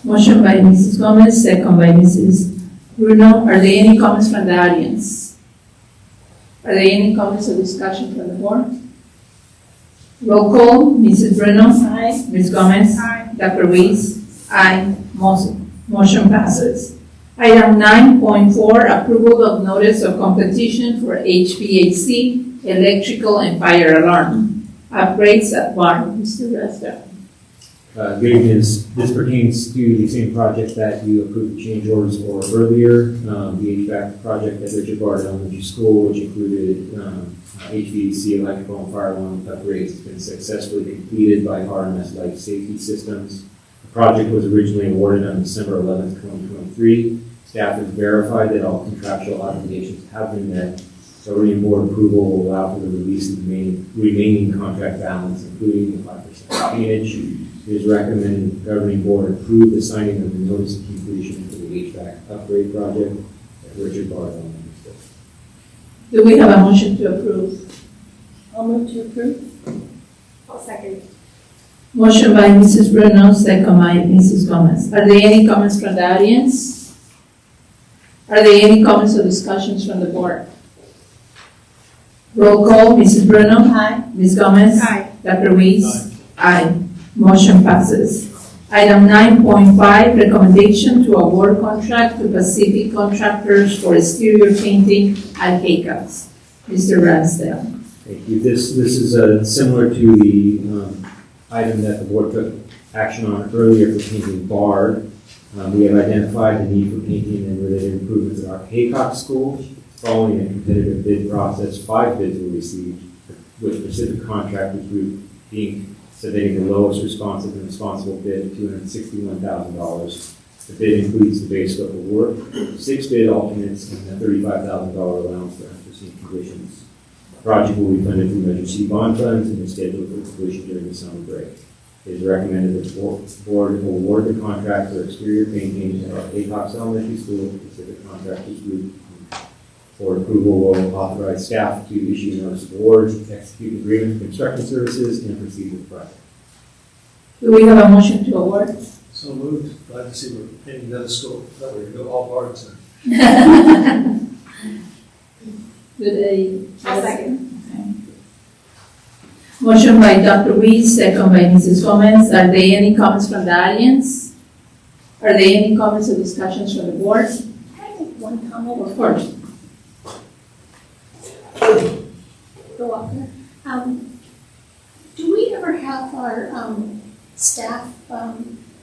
Speaker 3: Motion by Mrs. Gomez, second by Mrs. Bruno. Are there any comments from the audience? Are there any comments or discussion from the board? Roll call, Mrs. Bruno.
Speaker 5: Aye.
Speaker 3: Ms. Gomez.
Speaker 5: Aye.
Speaker 3: Dr. Ruiz. Aye. Motion passes. Item 9.4, approval of notice of competition for HVAC, electrical and fire alarm. Upgrades at Bar. Mr. Resta.
Speaker 13: Good news, this pertains to the same project that you approved change orders for earlier, the HVAC project at Richard Bard Elementary School, which included HVAC, electrical and fire alarm upgrades. It's been successfully completed by RMS Life Safety Systems. The project was originally awarded on December 11th, 2023. Staff has verified that all contractual obligations have been met. Governing board approval will allow for the release of the remaining contract balance, including the 5% package. It is recommended the governing board approve the signing of the notice of completion for the HVAC upgrade project at Richard Bard Elementary School.
Speaker 3: Do we have a motion to approve?
Speaker 5: I'll move to approve. I'll second.
Speaker 3: Motion by Mrs. Bruno, second by Mrs. Gomez. Are there any comments from the audience? Are there any comments or discussions from the board? Roll call, Mrs. Bruno.
Speaker 5: Aye.
Speaker 3: Ms. Gomez.
Speaker 5: Aye.
Speaker 3: Dr. Ruiz. Aye. Motion passes. Item 9.5, recommendation to award contract to Pacific Contractors for exterior painting at HACUPS. Mr. Ransdale.
Speaker 13: Thank you. This is similar to the item that the board took action on earlier for painting Bard. We have identified the need for painting and related improvements at our Haycock School. Following a competitive bid process, 5 bids were received, with Pacific Contractors Group submitting the lowest responsive and responsible bid of $261,000. The bid includes the base scope of work, 6 bid alternates, and a $35,000 allowance for unforeseen conditions. The project will be funded through Measure C bond funds and is scheduled for completion during the summer break. It is recommended that the board will award the contract for exterior painting at Haycock Elementary School to Pacific Contractors Group. Board approval will authorize staff to issue a notice of award, execute agreement for construction services, and proceed with the project.
Speaker 3: Do we have a motion to award?
Speaker 2: So moved. Glad to see we're painting another school. Thought we were going to go all Bards now.
Speaker 3: I'll second. Okay. Motion by Dr. Ruiz, second by Mrs. Gomez. Are there any comments from the audience? Are there any comments or discussions from the board?
Speaker 5: Can I make one comment?
Speaker 3: Of course.
Speaker 14: Go Walker. Do we ever have our staff,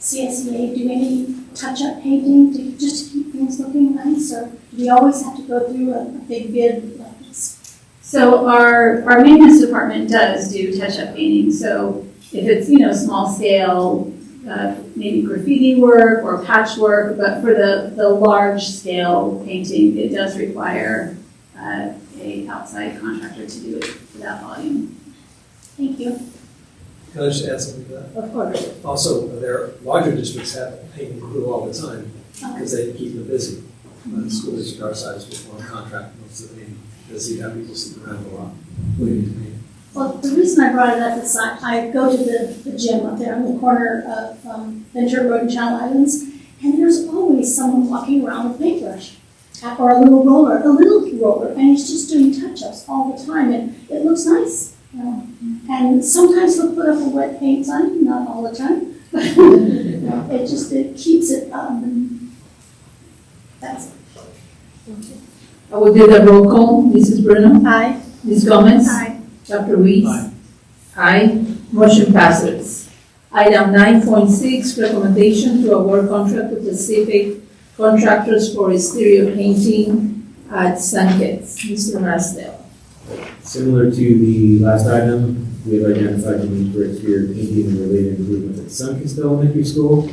Speaker 14: CSEA, do any touch-up painting just to keep things looking nice, or do we always have to go through a big bid like this?
Speaker 9: So our maintenance department does do touch-up painting. So if it's, small scale, maybe graffiti work or patchwork, but for the large scale painting, it does require a outside contractor to do it for that volume.
Speaker 14: Thank you.
Speaker 2: Can I just add something to that?
Speaker 9: Of course.
Speaker 2: Also, their larger districts have a painting crew all the time because they keep them busy. The school district our size with one contract most of the painting because you have people sitting around a lot. What do you need to paint?
Speaker 14: Well, the reason I brought it up is I go to the gym up there on the corner of Ventura Road and Channel Islands, and there's always someone walking around with a paintbrush or a little roller, and he's just doing touch-ups all the time, and it looks nice. And sometimes they'll put up a wet paint sign, not all the time. It keeps it up. That's it.
Speaker 3: I will do the roll call. Mrs. Bruno?
Speaker 14: Aye.
Speaker 3: Ms. Gomez?
Speaker 14: Aye.
Speaker 3: Dr. Ruiz?
Speaker 2: Aye.
Speaker 3: Aye. Motion passes. Item 9.6, recommendation to award contract to Pacific Contractors for exterior painting at St. Kitts. Mr. Rasdale.
Speaker 13: Similar to the last item, we have identified the need for exterior painting and related improvements at Sunkist Elementary School.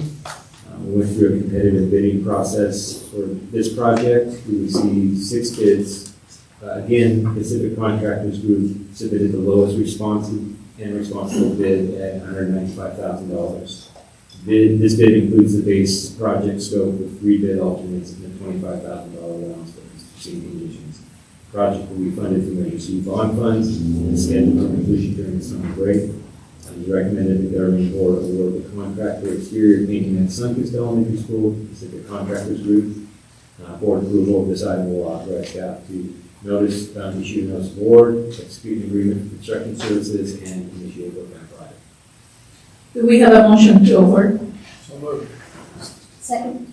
Speaker 13: We went through a competitive bidding process for this project. We received 6 bids. Again, Pacific Contractors Group submitted the lowest responsible bid at $195,000. This bid includes the base project scope with 3 bid alternates and a $25,000 allowance for unforeseen conditions. The project will be funded through Measure C bond funds and scheduled for completion during the summer break. It is recommended the governing board award the contract for exterior painting at Sunkist Elementary School, Pacific Contractors Group. Board approval of this item will authorize staff to issue a notice of award, execute an agreement for construction services, and initiate work on the project.
Speaker 3: Do we have a motion to award?
Speaker 2: So moved.
Speaker 14: Second.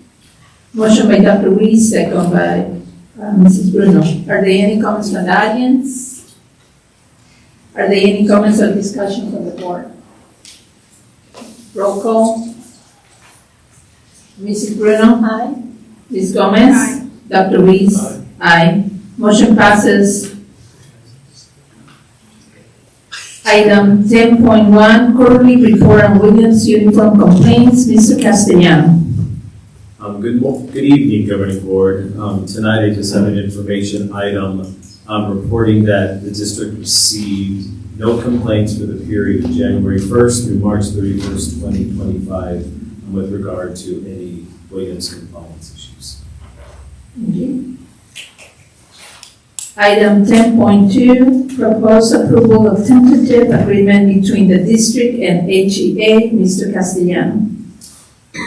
Speaker 3: Motion by Dr. Weiss, second by Mrs. Bruno. Are there any comments from the audience? Are there any comments or discussion from the board? Roll call. Mrs. Bruno?
Speaker 14: Aye.
Speaker 3: Ms. Gomez?
Speaker 14: Aye.
Speaker 3: Dr. Weiss?
Speaker 2: Aye.
Speaker 3: Aye. Motion passes. Item 10.1, quarterly report on Williams uniform complaints. Mr. Castellano.
Speaker 6: Good evening, Governing Board. Tonight I just have an information item reporting that the district received no complaints for the period of January 1st through March 31st, 2025 with regard to any Williams compliance issues.
Speaker 3: Thank you. Item 10.2, proposed approval of tentative agreement between the district and HEA. Mr. Castellano.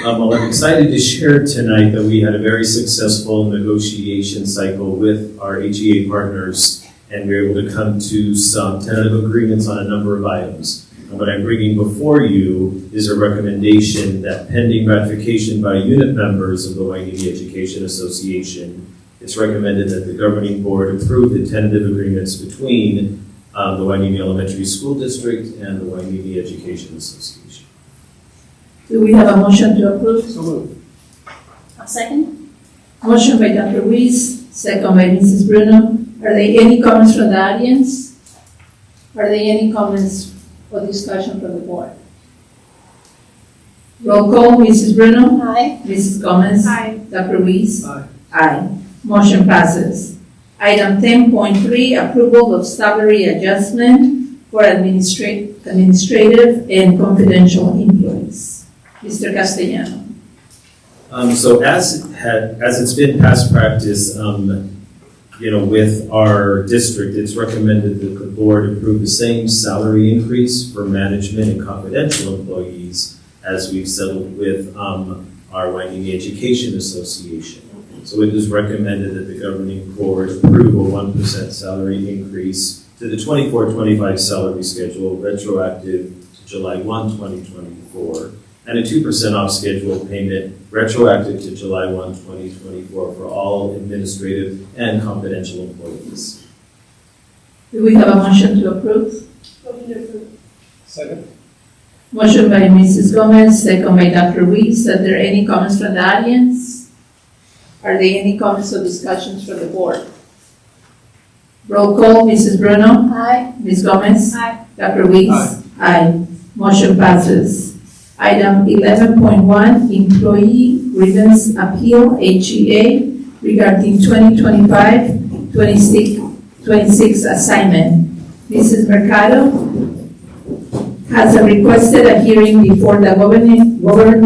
Speaker 6: Well, I'm excited to share tonight that we had a very successful negotiation cycle with our HEA partners, and we were able to come to some tentative agreements on a number of items. What I'm bringing before you is a recommendation that pending ratification by unit members of the Wainini Education Association, it's recommended that the governing board approve the tentative agreements between the Wainini Elementary School District and the Wainini Education Association.
Speaker 3: Do we have a motion to approve?
Speaker 2: So moved.
Speaker 14: A second.
Speaker 3: Motion by Dr. Weiss, second by Mrs. Bruno. Are there any comments from the audience? Are there any comments or discussion from the board? Roll call, Mrs. Bruno?
Speaker 14: Aye.
Speaker 3: Mrs. Gomez?
Speaker 14: Aye.
Speaker 3: Dr. Weiss?
Speaker 2: Aye.
Speaker 3: Aye. Motion passes. Item 10.3, approval of salary adjustment for administrative and confidential employees. Mr. Castellano.
Speaker 6: So as it's been past practice, with our district, it's recommended that the board approve the same salary increase for management and confidential employees as we've settled with our Wainini Education Association. So it is recommended that the governing board approve a 1% salary increase to the 24-25 salary schedule retroactive to July 1, 2024, and a 2% off schedule payment retroactive to July 1, 2024 for all administrative and confidential employees.
Speaker 3: Do we have a motion to approve?
Speaker 14: Motion to approve.
Speaker 2: Second.
Speaker 3: Motion by Mrs. Gomez, second by Dr. Weiss. Are there any comments from the audience? Are there any comments or discussions from the board? Roll call, Mrs. Bruno?
Speaker 14: Aye.
Speaker 3: Ms. Gomez?
Speaker 14: Aye.
Speaker 3: Dr. Weiss? Aye. Motion passes. Item 11.1, employee grievance appeal, HEA, regarding 2025-26 assignment. Mrs. Mercado has requested a hearing before the governing board.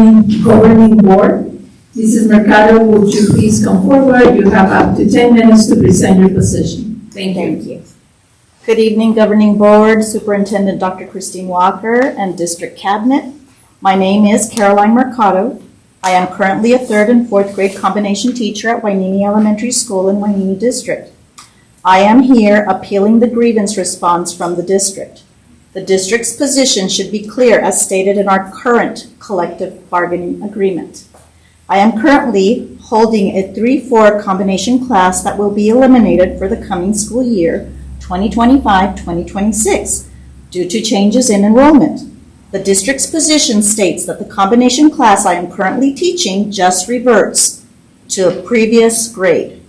Speaker 3: Mrs. Mercado, would you please come forward? You have up to 10 minutes to present your position. Thank you.
Speaker 10: Good evening, Governing Board, Superintendent Dr. Christine Walker, and District Cabinet. My name is Caroline Mercado. I am currently a 3rd and 4th grade combination teacher at Wainini Elementary School in Wainini District. I am here appealing the grievance response from the district. The district's position should be clear as stated in our current collective bargaining agreement. I am currently holding a 3-4 combination class that will be eliminated for the coming school year, 2025-2026, due to changes in enrollment. The district's position states that the combination class I am currently teaching just reverts to a previous grade.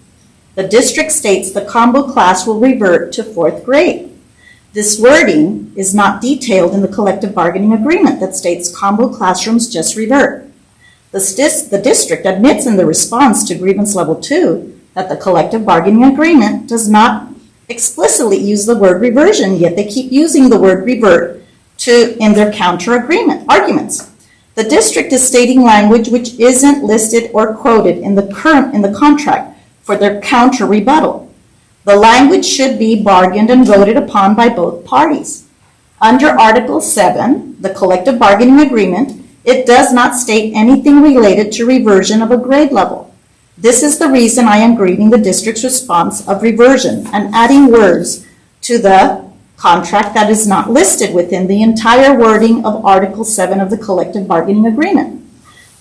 Speaker 7: The district states the combo class will revert to 4th grade. This wording is not detailed in the collective bargaining agreement that states combo classrooms just revert. The district admits in the response to grievance level 2 that the collective bargaining agreement does not explicitly use the word reversion, yet they keep using the word revert in their counter arguments. The district is stating language which isn't listed or quoted in the contract for their counter rebuttal. The language should be bargained and voted upon by both parties. Under Article 7, the collective bargaining agreement, it does not state anything related to reversion of a grade level. This is the reason I am grieving the district's response of reversion and adding words to the contract that is not listed within the entire wording of Article 7 of the collective bargaining agreement.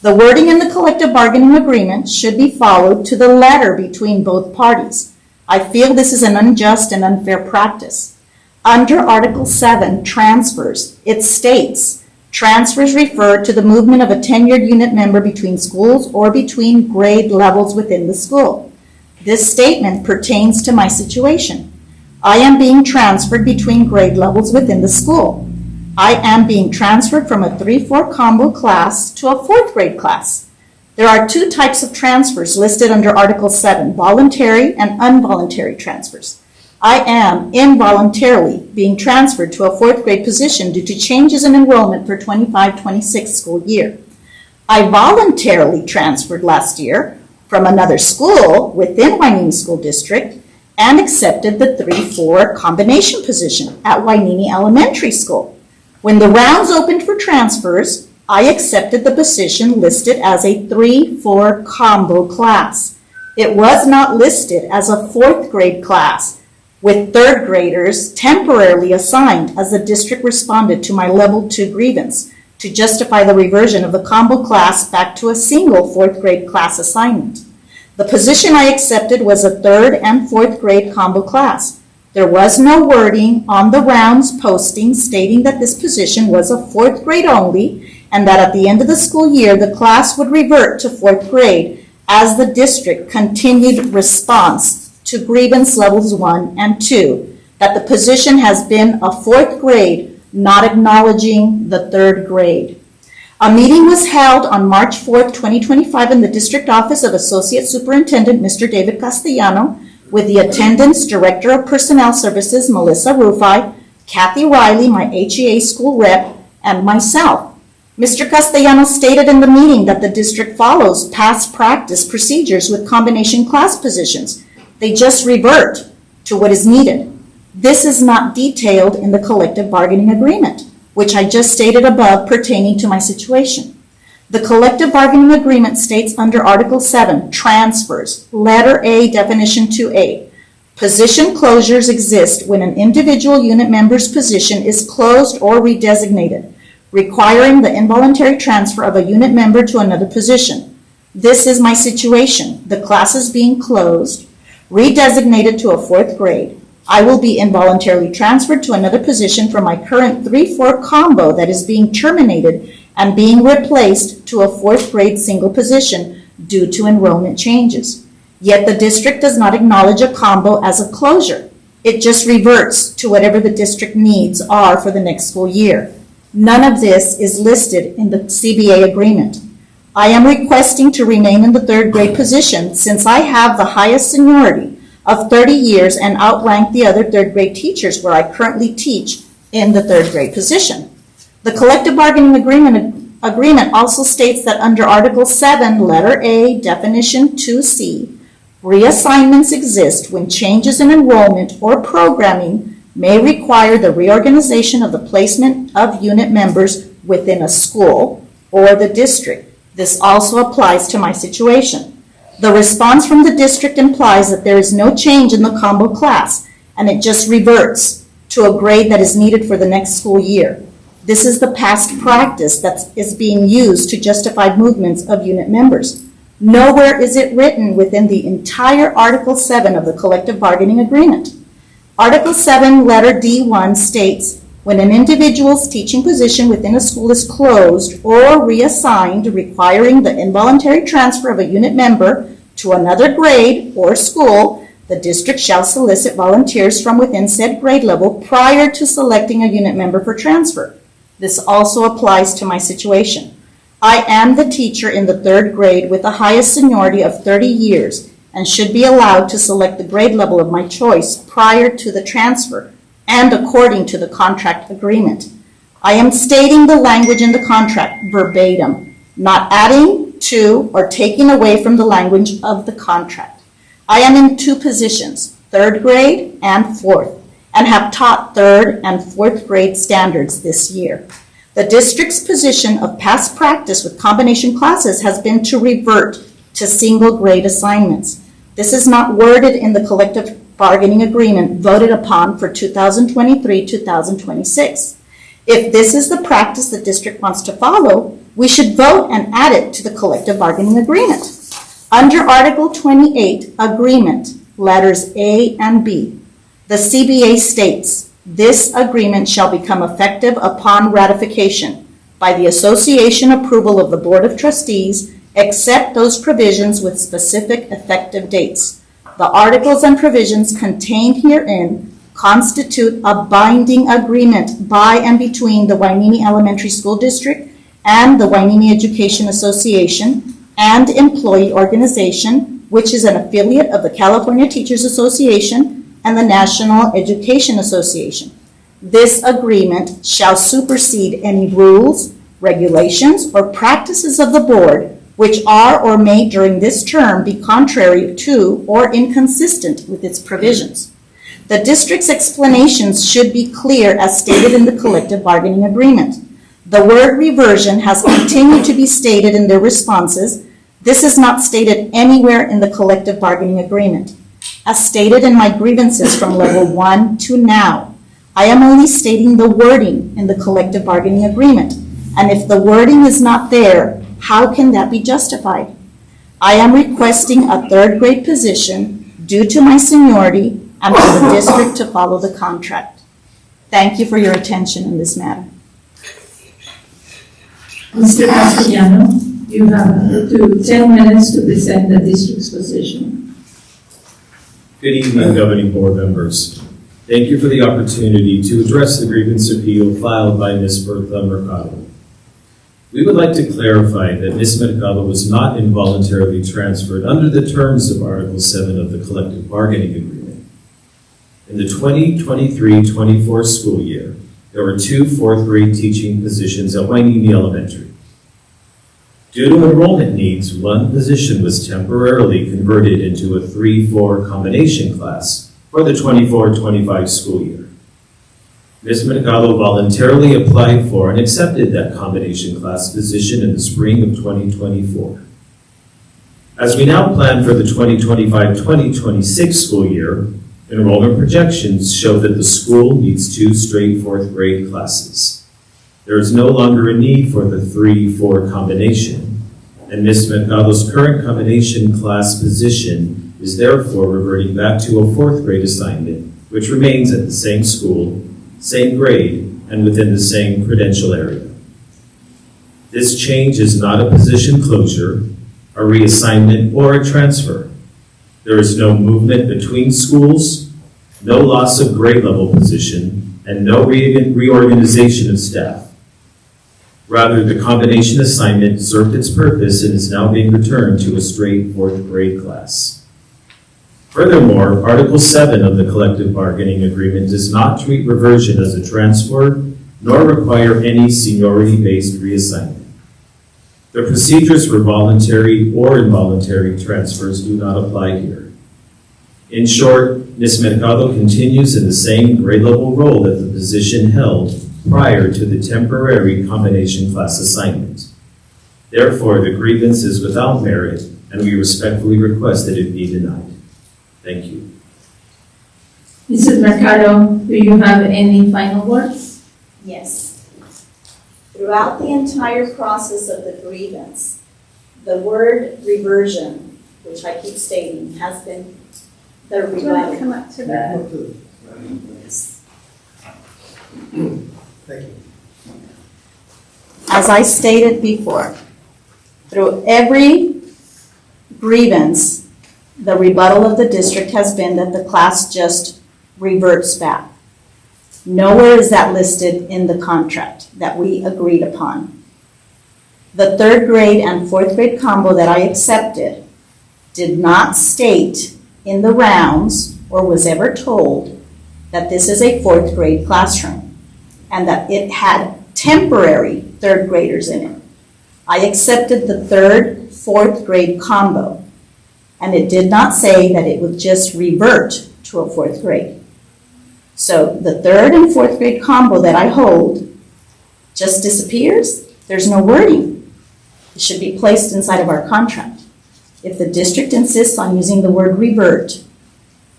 Speaker 7: The wording in the collective bargaining agreement should be followed to the letter between both parties. I feel this is an unjust and unfair practice. Under Article 7, transfers, it states, transfers refer to the movement of a tenured unit member between schools or between grade levels within the school. This statement pertains to my situation. I am being transferred between grade levels within the school. I am being transferred from a 3-4 combo class to a 4th grade class. There are 2 types of transfers listed under Article 7, voluntary and involuntary transfers. I am involuntarily being transferred to a 4th grade position due to changes in enrollment for 25-26 school year. I voluntarily transferred last year from another school within Hueneme School District and accepted the 3-4 combination position at Hueneme Elementary School. When the rounds opened for transfers, I accepted the position listed as a 3-4 combo class. It was not listed as a 4th grade class, with 3rd graders temporarily assigned as the district responded to my level 2 grievance to justify the reversion of the combo class back to a single 4th grade class assignment. The position I accepted was a 3rd and 4th grade combo class. There was no wording on the rounds posting stating that this position was a 4th grade only and that at the end of the school year the class would revert to 4th grade as the district continued response to grievance levels 1 and 2, that the position has been a 4th grade, not acknowledging the 3rd grade. A meeting was held on March 4th, 2025 in the District Office of Associate Superintendent Mr. David Castellano with the attendance Director of Personnel Services Melissa Rufai, Kathy Riley, my HEA school rep, and myself. Mr. Castellano stated in the meeting that the district follows past practice procedures with combination class positions. They just revert to what is needed. This is not detailed in the collective bargaining agreement, which I just stated above pertaining to my situation. The collective bargaining agreement states under Article 7, transfers, letter A, definition 2A. Position closures exist when an individual unit member's position is closed or redesignated, requiring the involuntary transfer of a unit member to another position. This is my situation. The class is being closed, redesignated to a 4th grade. I will be involuntarily transferred to another position from my current 3-4 combo that is being terminated and being replaced to a 4th grade single position due to enrollment changes. Yet the district does not acknowledge a combo as a closure. It just reverts to whatever the district needs are for the next school year. None of this is listed in the CBA agreement. I am requesting to remain in the 3rd grade position since I have the highest seniority of 30 years and outrank the other 3rd grade teachers where I currently teach in the 3rd grade position. The collective bargaining agreement also states that under Article 7, letter A, definition 2C, reassignments exist when changes in enrollment or programming may require the reorganization of the placement of unit members within a school or the district. This also applies to my situation. The response from the district implies that there is no change in the combo class and it just reverts to a grade that is needed for the next school year. This is the past practice that is being used to justify movements of unit members. Nowhere is it written within the entire Article 7 of the collective bargaining agreement. Article 7, letter D1 states, when an individual's teaching position within a school is closed or reassigned, requiring the involuntary transfer of a unit member to another grade or school, The district shall solicit volunteers from within said grade level prior to selecting a unit member for transfer. This also applies to my situation. I am the teacher in the 3rd grade with the highest seniority of 30 years and should be allowed to select the grade level of my choice prior to the transfer and according to the contract agreement. I am stating the language in the contract verbatim, not adding to or taking away from the language of the contract. I am in 2 positions, 3rd grade and 4th, and have taught 3rd and 4th grade standards this year. The district's position of past practice with combination classes has been to revert to single grade assignments. This is not worded in the collective bargaining agreement voted upon for 2023-2026. If this is the practice the district wants to follow, we should vote and add it to the collective bargaining agreement. Under Article 28, Agreement, letters A and B, the CBA states, this agreement shall become effective upon ratification by the association approval of the Board of Trustees, except those provisions with specific effective dates. The articles and provisions contained herein constitute a binding agreement by and between the Hueneme Elementary School District and the Hueneme Education Association and Employee Organization, which is an affiliate of the California Teachers Association and the National Education Association. This agreement shall supersede any rules, regulations, or practices of the board which are or may during this term be contrary to or inconsistent with its provisions. The district's explanations should be clear as stated in the collective bargaining agreement. The word reversion has continued to be stated in their responses. This is not stated anywhere in the collective bargaining agreement. As stated in my grievances from level 1 to now, I am only stating the wording in the collective bargaining agreement. And if the wording is not there, how can that be justified? I am requesting a 3rd grade position due to my seniority and for the district to follow the contract. Thank you for your attention in this matter.
Speaker 3: Mr. Castellano, you have 10 minutes to present the district's position.
Speaker 13: Good evening, governing board members. Thank you for the opportunity to address the grievance appeal filed by Ms. Bertha Mercado. We would like to clarify that Ms. Mercado was not involuntarily transferred under the terms of Article 7 of the collective bargaining agreement. In the 2023-24 school year, there were 2 4th grade teaching positions at Hueneme Elementary. Due to enrollment needs, one position was temporarily converted into a 3-4 combination class for the 24-25 school year. Ms. Mercado voluntarily applied for and accepted that combination class position in the spring of 2024. As we now plan for the 2025-2026 school year, enrollment projections show that the school needs 2 straight 4th grade classes. There is no longer a need for the 3-4 combination, and Ms. Mercado's current combination class position is therefore reverting back to a 4th grade assignment, which remains at the same school, same grade, and within the same credential area. This change is not a position closure, a reassignment, or a transfer. There is no movement between schools, no loss of grade level position, and no reorganization of staff. Rather, the combination assignment served its purpose and is now being returned to a straight 4th grade class. Furthermore, Article 7 of the collective bargaining agreement does not treat reversion as a transfer, nor require any seniority-based reassignment. The procedures for voluntary or involuntary transfers do not apply here. In short, Ms. Mercado continues in the same grade level role that the position held prior to the temporary combination class assignment. Therefore, the grievance is without merit, and we respectfully request that it be denied. Thank you.
Speaker 3: Mrs. Mercado, do you have any final words?
Speaker 7: Yes. Throughout the entire process of the grievance, the word reversion, which I keep stating, has been the
Speaker 14: Do you want to
Speaker 7: rebuttal.
Speaker 14: come up to that?
Speaker 2: Thank you.
Speaker 7: As I stated before, through every grievance
Speaker 12: The rebuttal of the district has been that the class just reverts back. Nowhere is that listed in the contract that we agreed upon. The 3rd grade and 4th grade combo that I accepted did not state in the rounds or was ever told that this is a 4th grade classroom and that it had temporary 3rd graders in it. I accepted the 3rd, 4th grade combo, and it did not say that it would just revert to a 4th grade. So the 3rd and 4th grade combo that I hold just disappears. There's no wording. It should be placed inside of our contract. If the district insists on using the word revert,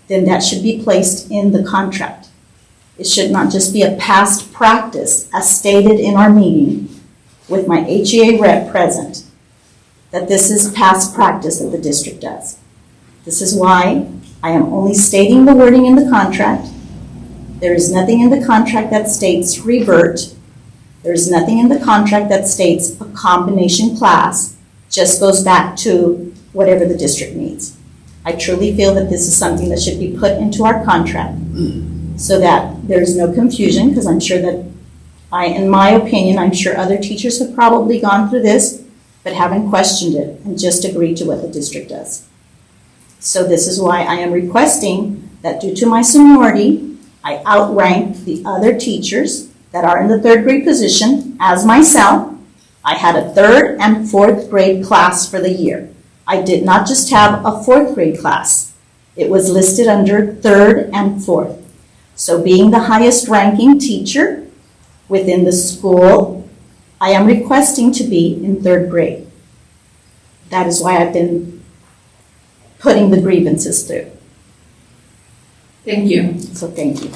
Speaker 12: then that should be placed in the contract. It should not just be a past practice, as stated in our meeting with my HEA rep present, that this is past practice that the district does. This is why I am only stating the wording in the contract. There is nothing in the contract that states revert. There is nothing in the contract that states a combination class just goes back to whatever the district needs. I truly feel that this is something that should be put into our contract so that there is no confusion, because I'm sure that in my opinion, I'm sure other teachers have probably gone through this, but haven't questioned it and just agreed to what the district does. So this is why I am requesting that due to my seniority, I outrank the other teachers that are in the 3rd grade position as myself. I had a 3rd and 4th grade class for the year. I did not just have a 4th grade class. It was listed under 3rd and 4th. So being the highest ranking teacher within the school, I am requesting to be in 3rd grade. That is why I've been putting the grievances through.
Speaker 3: Thank you.
Speaker 12: So thank you.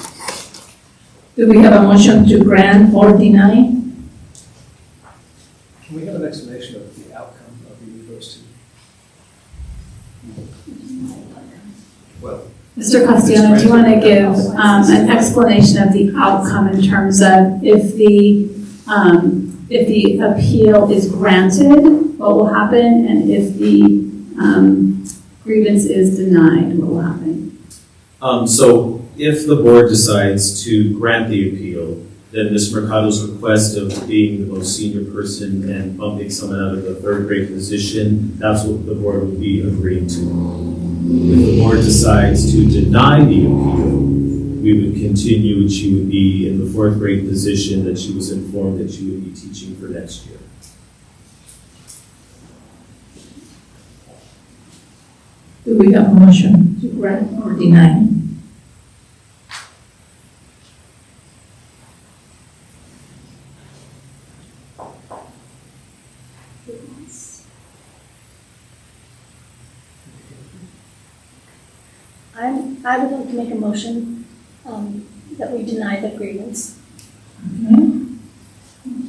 Speaker 3: Do we have a motion to grant or deny?
Speaker 2: Can we have an explanation of the outcome of either of those two? Well,
Speaker 9: Mr. Castellano, do you want to give an explanation of the outcome in terms of if the appeal is granted, what will happen, and if the grievance is denied, what will happen?
Speaker 6: So if the board decides to grant the appeal, then Ms. Mercado's request of being the most senior person and bumping someone out of the 3rd grade position, that's what the board would be agreeing to. If the board decides to deny the appeal, we would continue and she would be in the 4th grade position that she was informed that she would be teaching for next year.
Speaker 3: Do we have a motion to grant or deny?
Speaker 14: I would like to make a motion that we deny the grievance.
Speaker 3: Okay.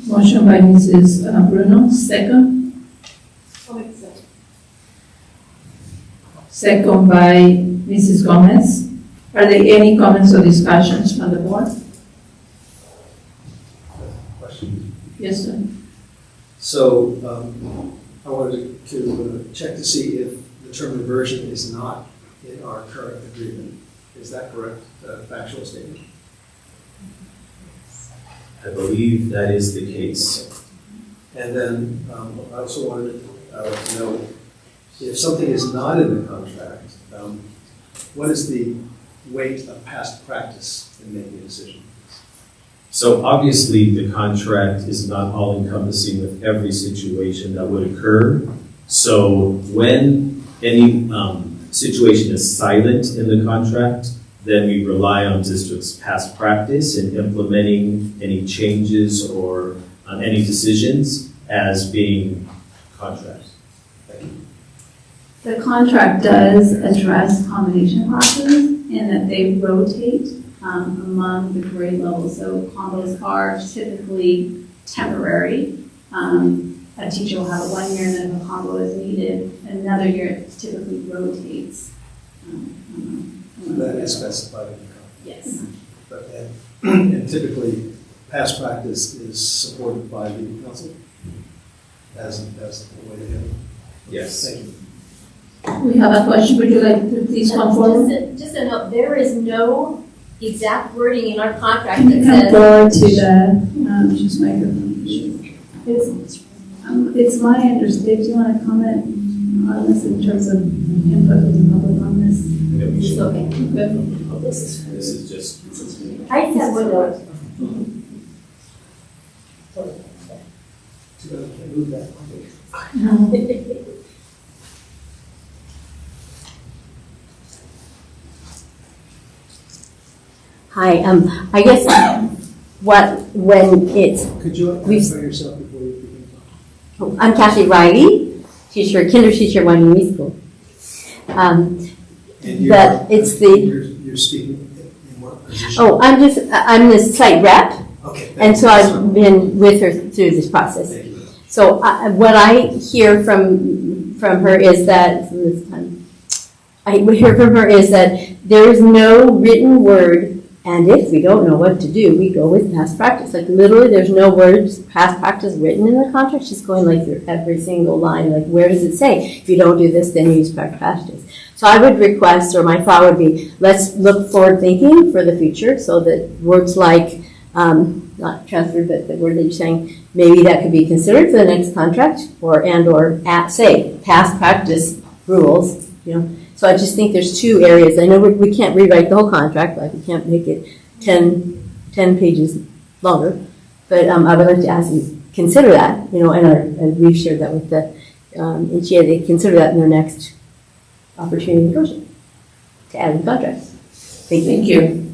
Speaker 3: Motion by Mrs. Bruno, second. Second by Mrs. Gomez. Are there any comments or discussions from the board?
Speaker 2: question.
Speaker 3: Yes, sir.
Speaker 2: So I wanted to check to see if the term reversion is not in our current agreement. Is that correct, factual statement?
Speaker 6: I believe that is the case.
Speaker 2: And then I also wanted to know if something is not in the contract, what is the weight of past practice in making a decision?
Speaker 6: So obviously the contract is not all encompassing with every situation that would occur. So when any situation is silent in the contract, then we rely on district's past practice in implementing any changes or any decisions as being contract. Thank you.
Speaker 9: The contract does address combination classes and that they rotate among the grade levels. So combos are typically temporary. A teacher will have it 1 year and then if a combo is needed, another year it typically rotates.
Speaker 2: That is specified in the contract.
Speaker 9: Yes.
Speaker 2: But, and typically, past practice is supported by the council as the way to handle it.
Speaker 6: Yes.
Speaker 2: Thank you.
Speaker 3: We have a question. Would you like to please come forward?
Speaker 15: Just a note, there is no exact wording in our contract
Speaker 9: Can you
Speaker 15: that
Speaker 9: come
Speaker 15: says.
Speaker 9: forward to the, just microphone? It's my understanding, do you want to comment on this in terms of input of the public on this?
Speaker 15: It's okay.
Speaker 9: Good.
Speaker 6: This is just.
Speaker 15: I just have one note.
Speaker 16: Hi, I guess when it's,
Speaker 2: Could you identify yourself before you begin talking?
Speaker 16: I'm Kathy Riley, teacher, kinder teacher, Wainini School.
Speaker 2: And
Speaker 16: But it's the,
Speaker 2: you're speaking in what position?
Speaker 16: I'm the site rep,
Speaker 2: Okay.
Speaker 16: and so I've been with her through this process.
Speaker 2: Thank you.
Speaker 16: So what I hear from her is that, there is no written word, and if we don't know what to do, we go with past practice. Like literally, there's no words, past practice written in the contract. She's going like through every single line, like where does it say? If you don't do this, then you use past practice. So I would request, or my thought would be, let's look forward thinking for the future, so that words like, not transferred, but the word that you're saying, maybe that could be considered for the next contract, or say, past practice rules, So I just think there's two areas. I know we can't rewrite the whole contract, like we can't make it 10 pages longer, but I would like to ask you, consider that, and we've shared that with the HEA, they consider that in their next opportunity to negotiate, to add in the contracts. Thank you.
Speaker 3: Thank you.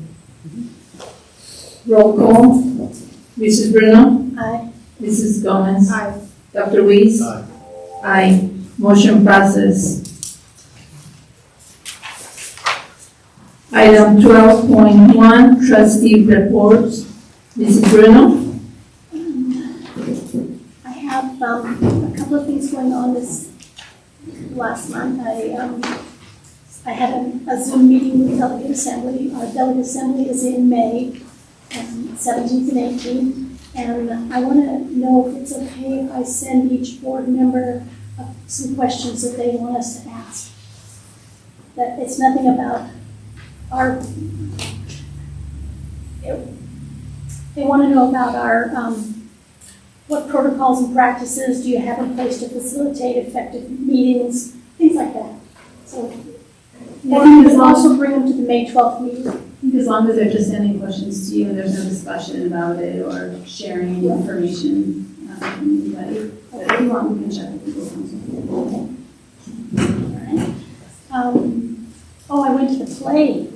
Speaker 3: Roll call. Mrs. Bruno?
Speaker 14: Aye.
Speaker 3: Mrs. Gomez?
Speaker 14: Aye.
Speaker 3: Dr. Weiss?
Speaker 2: Aye.
Speaker 3: Aye. Motion passes. Item 12.1, trustee reports. Mrs. Bruno?
Speaker 14: I have a couple of things going on this last month. I had a Zoom meeting with Delegate Assembly. Our Delegate Assembly is in May, 17th and 18th. And I want to know if it's okay if I send each board member some questions that they want us to ask. That it's nothing about our, they want to know about our, what protocols and practices do you have in place to facilitate effective meetings, things like that. So, or you can also bring them to the May 12th meeting.
Speaker 9: I think as long as they're just sending questions to you and there's no discussion about it or sharing information from anybody. But if you want, we can check with people.
Speaker 14: I went to the play.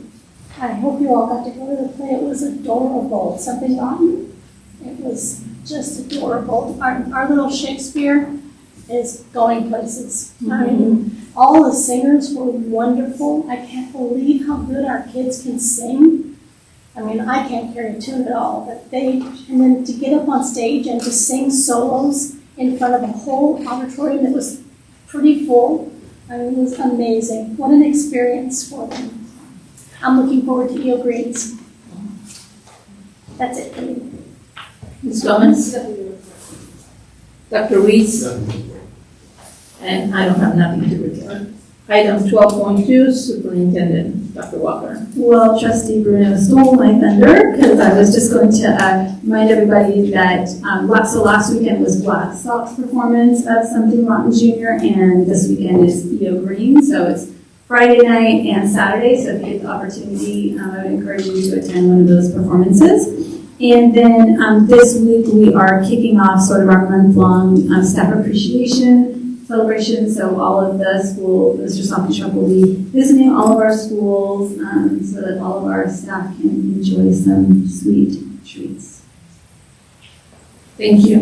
Speaker 14: I hope you all got to go to the play. It was adorable. Something rotten. It was just adorable. Our little Shakespeare is going places. Mm-hmm. I mean, all the singers were wonderful. I can't believe how good our kids can sing. I mean, I can't carry a tune at all, but and then to get up on stage and to sing solos in front of a whole auditorium that was pretty full, I mean, it was amazing. What an experience for them. I'm looking forward to Eel Greens. That's it for me.
Speaker 3: Ms. Gomez? Dr. Weiss? And I don't have nothing to report. Item 12.2, Superintendent, Dr. Walker.
Speaker 9: Well, Trustee Bruno stole my thunder because I was just going to remind everybody that last weekend was Black Sox performance of Something Rotten Jr. and this weekend is Eo Green. So it's Friday night and Saturday. So if you get the opportunity, I would encourage you to attend one of those performances. And then this week we are kicking off sort of our month-long staff appreciation celebration. So all of the school, Mr. Softenschruck will be visiting all of our schools so that all of our staff can enjoy some sweet treats.
Speaker 3: Thank you.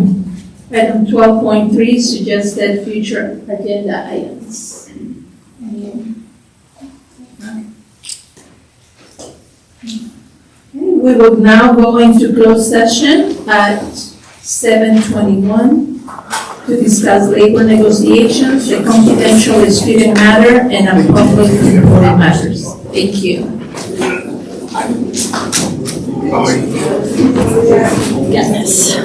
Speaker 3: Item 12.3, suggested future agenda items. We will now go into closed session at 7:21 to discuss labor negotiations, a confidential student matter, and a public reported matters. Thank you. Get this.